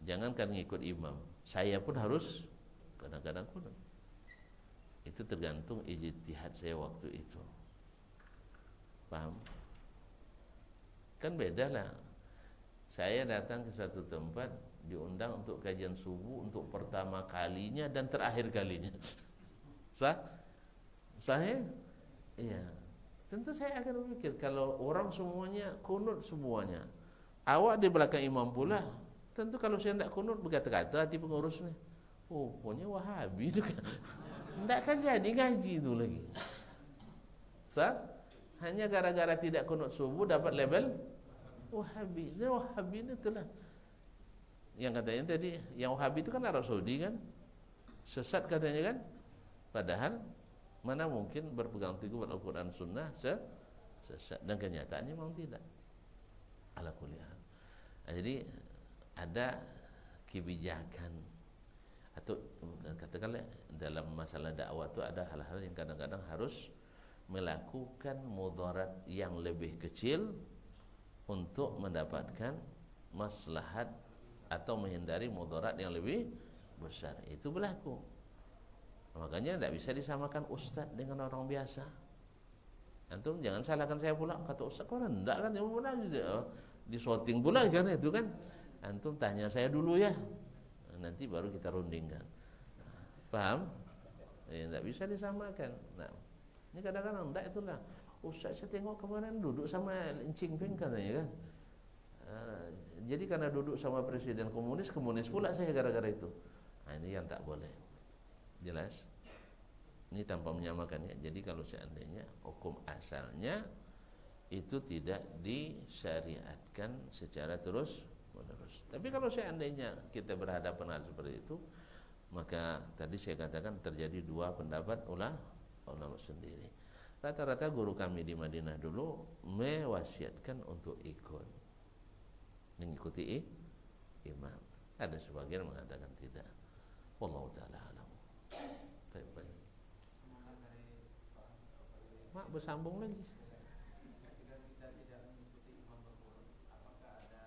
Jangankan ngikut imam, saya pun harus kadang-kadang kunut. Itu tergantung ijtihad saya waktu itu. Paham? Kan beda lah. Saya datang ke suatu tempat, diundang untuk kajian subuh untuk pertama kalinya dan terakhir kalinya. Saya iya. Tentu saya akan berpikir kalau orang semuanya kunut semuanya, awak di belakang imam pula, tentu kalau saya tidak kunut berkata-kata hati pengurusnya, oh pokoknya Wahabi itu kan. Tidak akan jadi ngaji itu lagi. Hanya gara-gara tidak kunut subuh dapat label Wahabi. Dia Wahabi ini itulah. Yang katanya tadi, yang Wahabi itu kan Arab Saudi kan, sesat katanya kan. Padahal mana mungkin berpegang teguh pada Al-Quran Sunnah sesat, dan kenyataannya memang tidak. Ala kulli hal. Jadi ada kebijakan atau katakanlah dalam masalah dakwah itu ada hal-hal yang kadang-kadang harus melakukan mudarat yang lebih kecil untuk mendapatkan maslahat atau menghindari mudarat yang lebih besar. Itu berlaku. Makanya tidak bisa disamakan ustaz dengan orang biasa. Antum jangan salahkan saya pula, kata ustaz kau rendah kan, yang pula di sorting pula kan itu kan. Antum tanya saya dulu ya, nanti baru kita rundingkan. Paham? Ya, tidak bisa disamakan. Nah, ini kadang-kadang tidak itulah. Ustaz saya tengok kemarin duduk sama Encing Peng katanya kan. Jadi karena duduk sama presiden komunis pula saya gara-gara itu. Nah, ini yang tak boleh. Jelas? Ini tanpa menyamakan ya. Jadi kalau seandainya hukum asalnya itu tidak disyariatkan secara terus menerus. Tapi kalau seandainya kita berhadapan hal seperti itu, maka tadi saya katakan terjadi 2 pendapat ulama sendiri. Rata-rata guru kami di Madinah dulu mewasiatkan untuk ikut, mengikuti imam. Ada sebagian mengatakan tidak. Wallahu ta'ala alam. Baik. Mak bersambung lagi. Ketika kita tidak mengikuti imam berkurun, apakah ada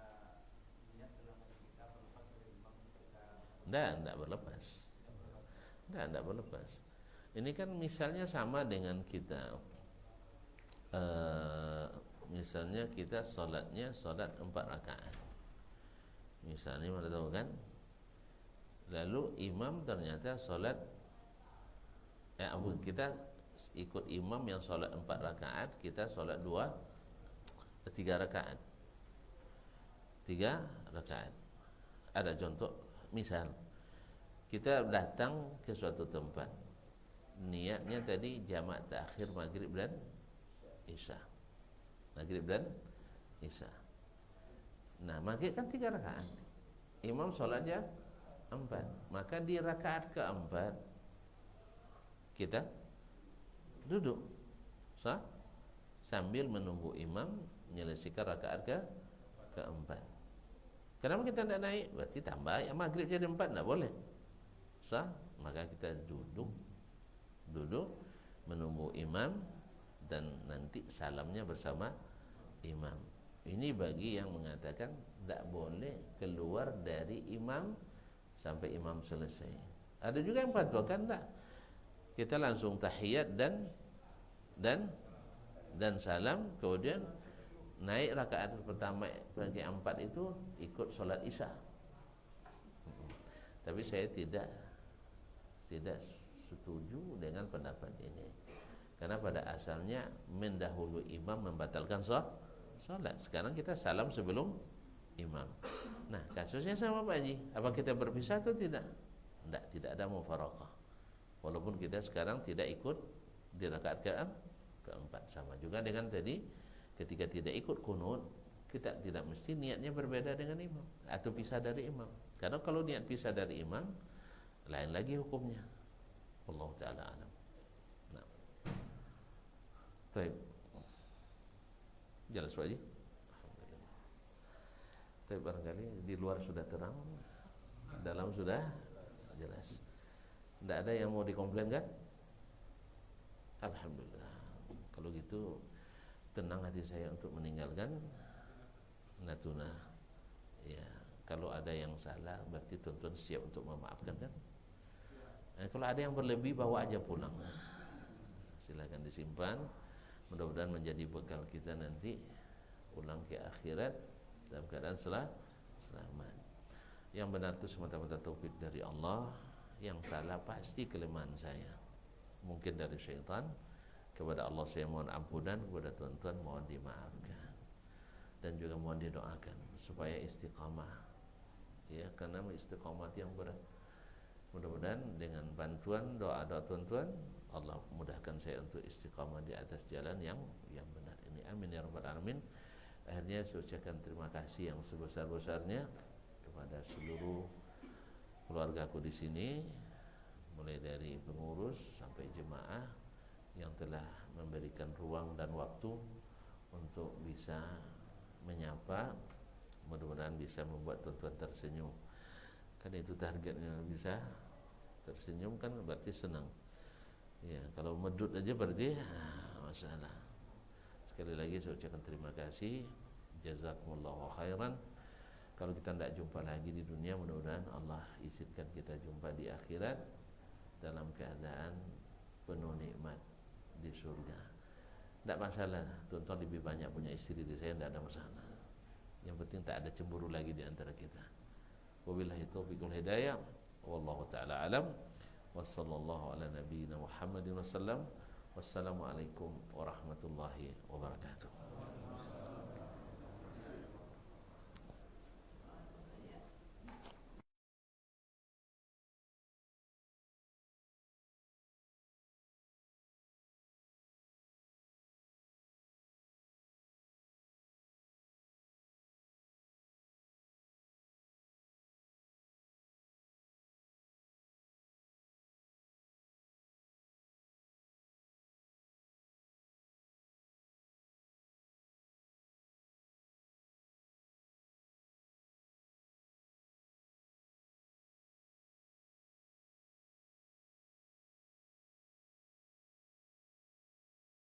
niat dalam hati kita berlepas dari imam ketika? Tidak berlepas. Tidak berlepas. Ini kan misalnya sama dengan kita, misalnya kita sholat 4 rakaat. Misalnya mana tahu kan? Lalu imam ternyata sholat, kita ikut imam yang sholat 4 rakaat, kita sholat 3 rakaat. 3 rakaat. Ada contoh, misal kita datang ke suatu tempat, niatnya tadi jamak takhir maghrib dan Isya. Maghrib dan Isya. Nah, maghrib kan 3 rakaat. Imam sholatnya 4. Maka di rakaat keempat kita duduk sambil menunggu imam menyelesaikan rakaat keempat. Kenapa kita tidak naik? Berarti tambah ya maghrib jadi 4, tidak boleh. Maka kita duduk menunggu imam dan nanti salamnya bersama imam. Ini bagi yang mengatakan tidak boleh keluar dari imam sampai imam selesai. Ada juga yang fatwakan tak, kita langsung tahiyat dan salam, kemudian naik rakaat pertama bagi 4 itu ikut solat Isya. Tapi saya tidak setuju dengan pendapat ini, karena pada asalnya mendahului imam membatalkan solat. Sekarang kita salam sebelum imam. Nah, kasusnya sama Pak Haji, apa kita berpisah atau tidak? Tidak ada mufaraqah. Walaupun kita sekarang tidak ikut di rakaat keempat. Sama juga dengan tadi, ketika tidak ikut kunut, kita tidak mesti niatnya berbeda dengan imam atau pisah dari imam. Karena kalau niat pisah dari imam, lain lagi hukumnya. Wallahu ta'ala alam. Nah, baik. Jelas Pak Haji? Alhamdulillah. Tapi barangkali di luar sudah terang, dalam sudah jelas. Tidak ada yang mau dikomplain kan? Alhamdulillah. Kalau gitu tenang hati saya untuk meninggalkan Natuna. Ya, kalau ada yang salah berarti tuan-tuan siap untuk memaafkan kan? Kalau ada yang berlebih bawa aja pulang. Silakan disimpan. Mudah-mudahan menjadi bekal kita nanti pulang ke akhirat dalam keadaan selamat. Yang benar itu semata-mata taufik dari Allah, yang salah pasti kelemahan saya. Mungkin dari syaitan. Kepada Allah saya mohon ampunan, kepada tuan-tuan mohon dimaafkan. Dan juga mohon didoakan supaya istiqamah. Ya, karena istiqamah yang berat. Mudah-mudahan dengan bantuan doa-doa tuan-tuan, Allah mudahkan saya untuk istiqamah di atas jalan yang benar ini. Amin ya rabbal alamin. Akhirnya saya ucapkan terima kasih yang sebesar-besarnya kepada seluruh keluargaku di sini, mulai dari pengurus sampai jemaah yang telah memberikan ruang dan waktu untuk bisa menyapa. Mudah-mudahan bisa membuat tuan-tuan tersenyum. Kan itu targetnya, bisa tersenyum kan berarti senang. Ya, kalau medut aja berarti masalah. Sekali lagi saya ucapkan terima kasih. Jazakumullahu khairan. Kalau kita tidak jumpa lagi di dunia, mudah-mudahan Allah izinkan kita jumpa di akhirat dalam keadaan penuh nikmat di surga. Tidak masalah, tuan-tuan lebih banyak punya istri dari saya, tidak ada masalah. Yang penting tak ada cemburu lagi di antara kita. Wabillahi taufiq wal hidayah. Wallahu ta'ala alam. Wassallallahu ala nabiyyina Muhammadin wasallam. Wassalamualaikum warahmatullahi wabarakatuh.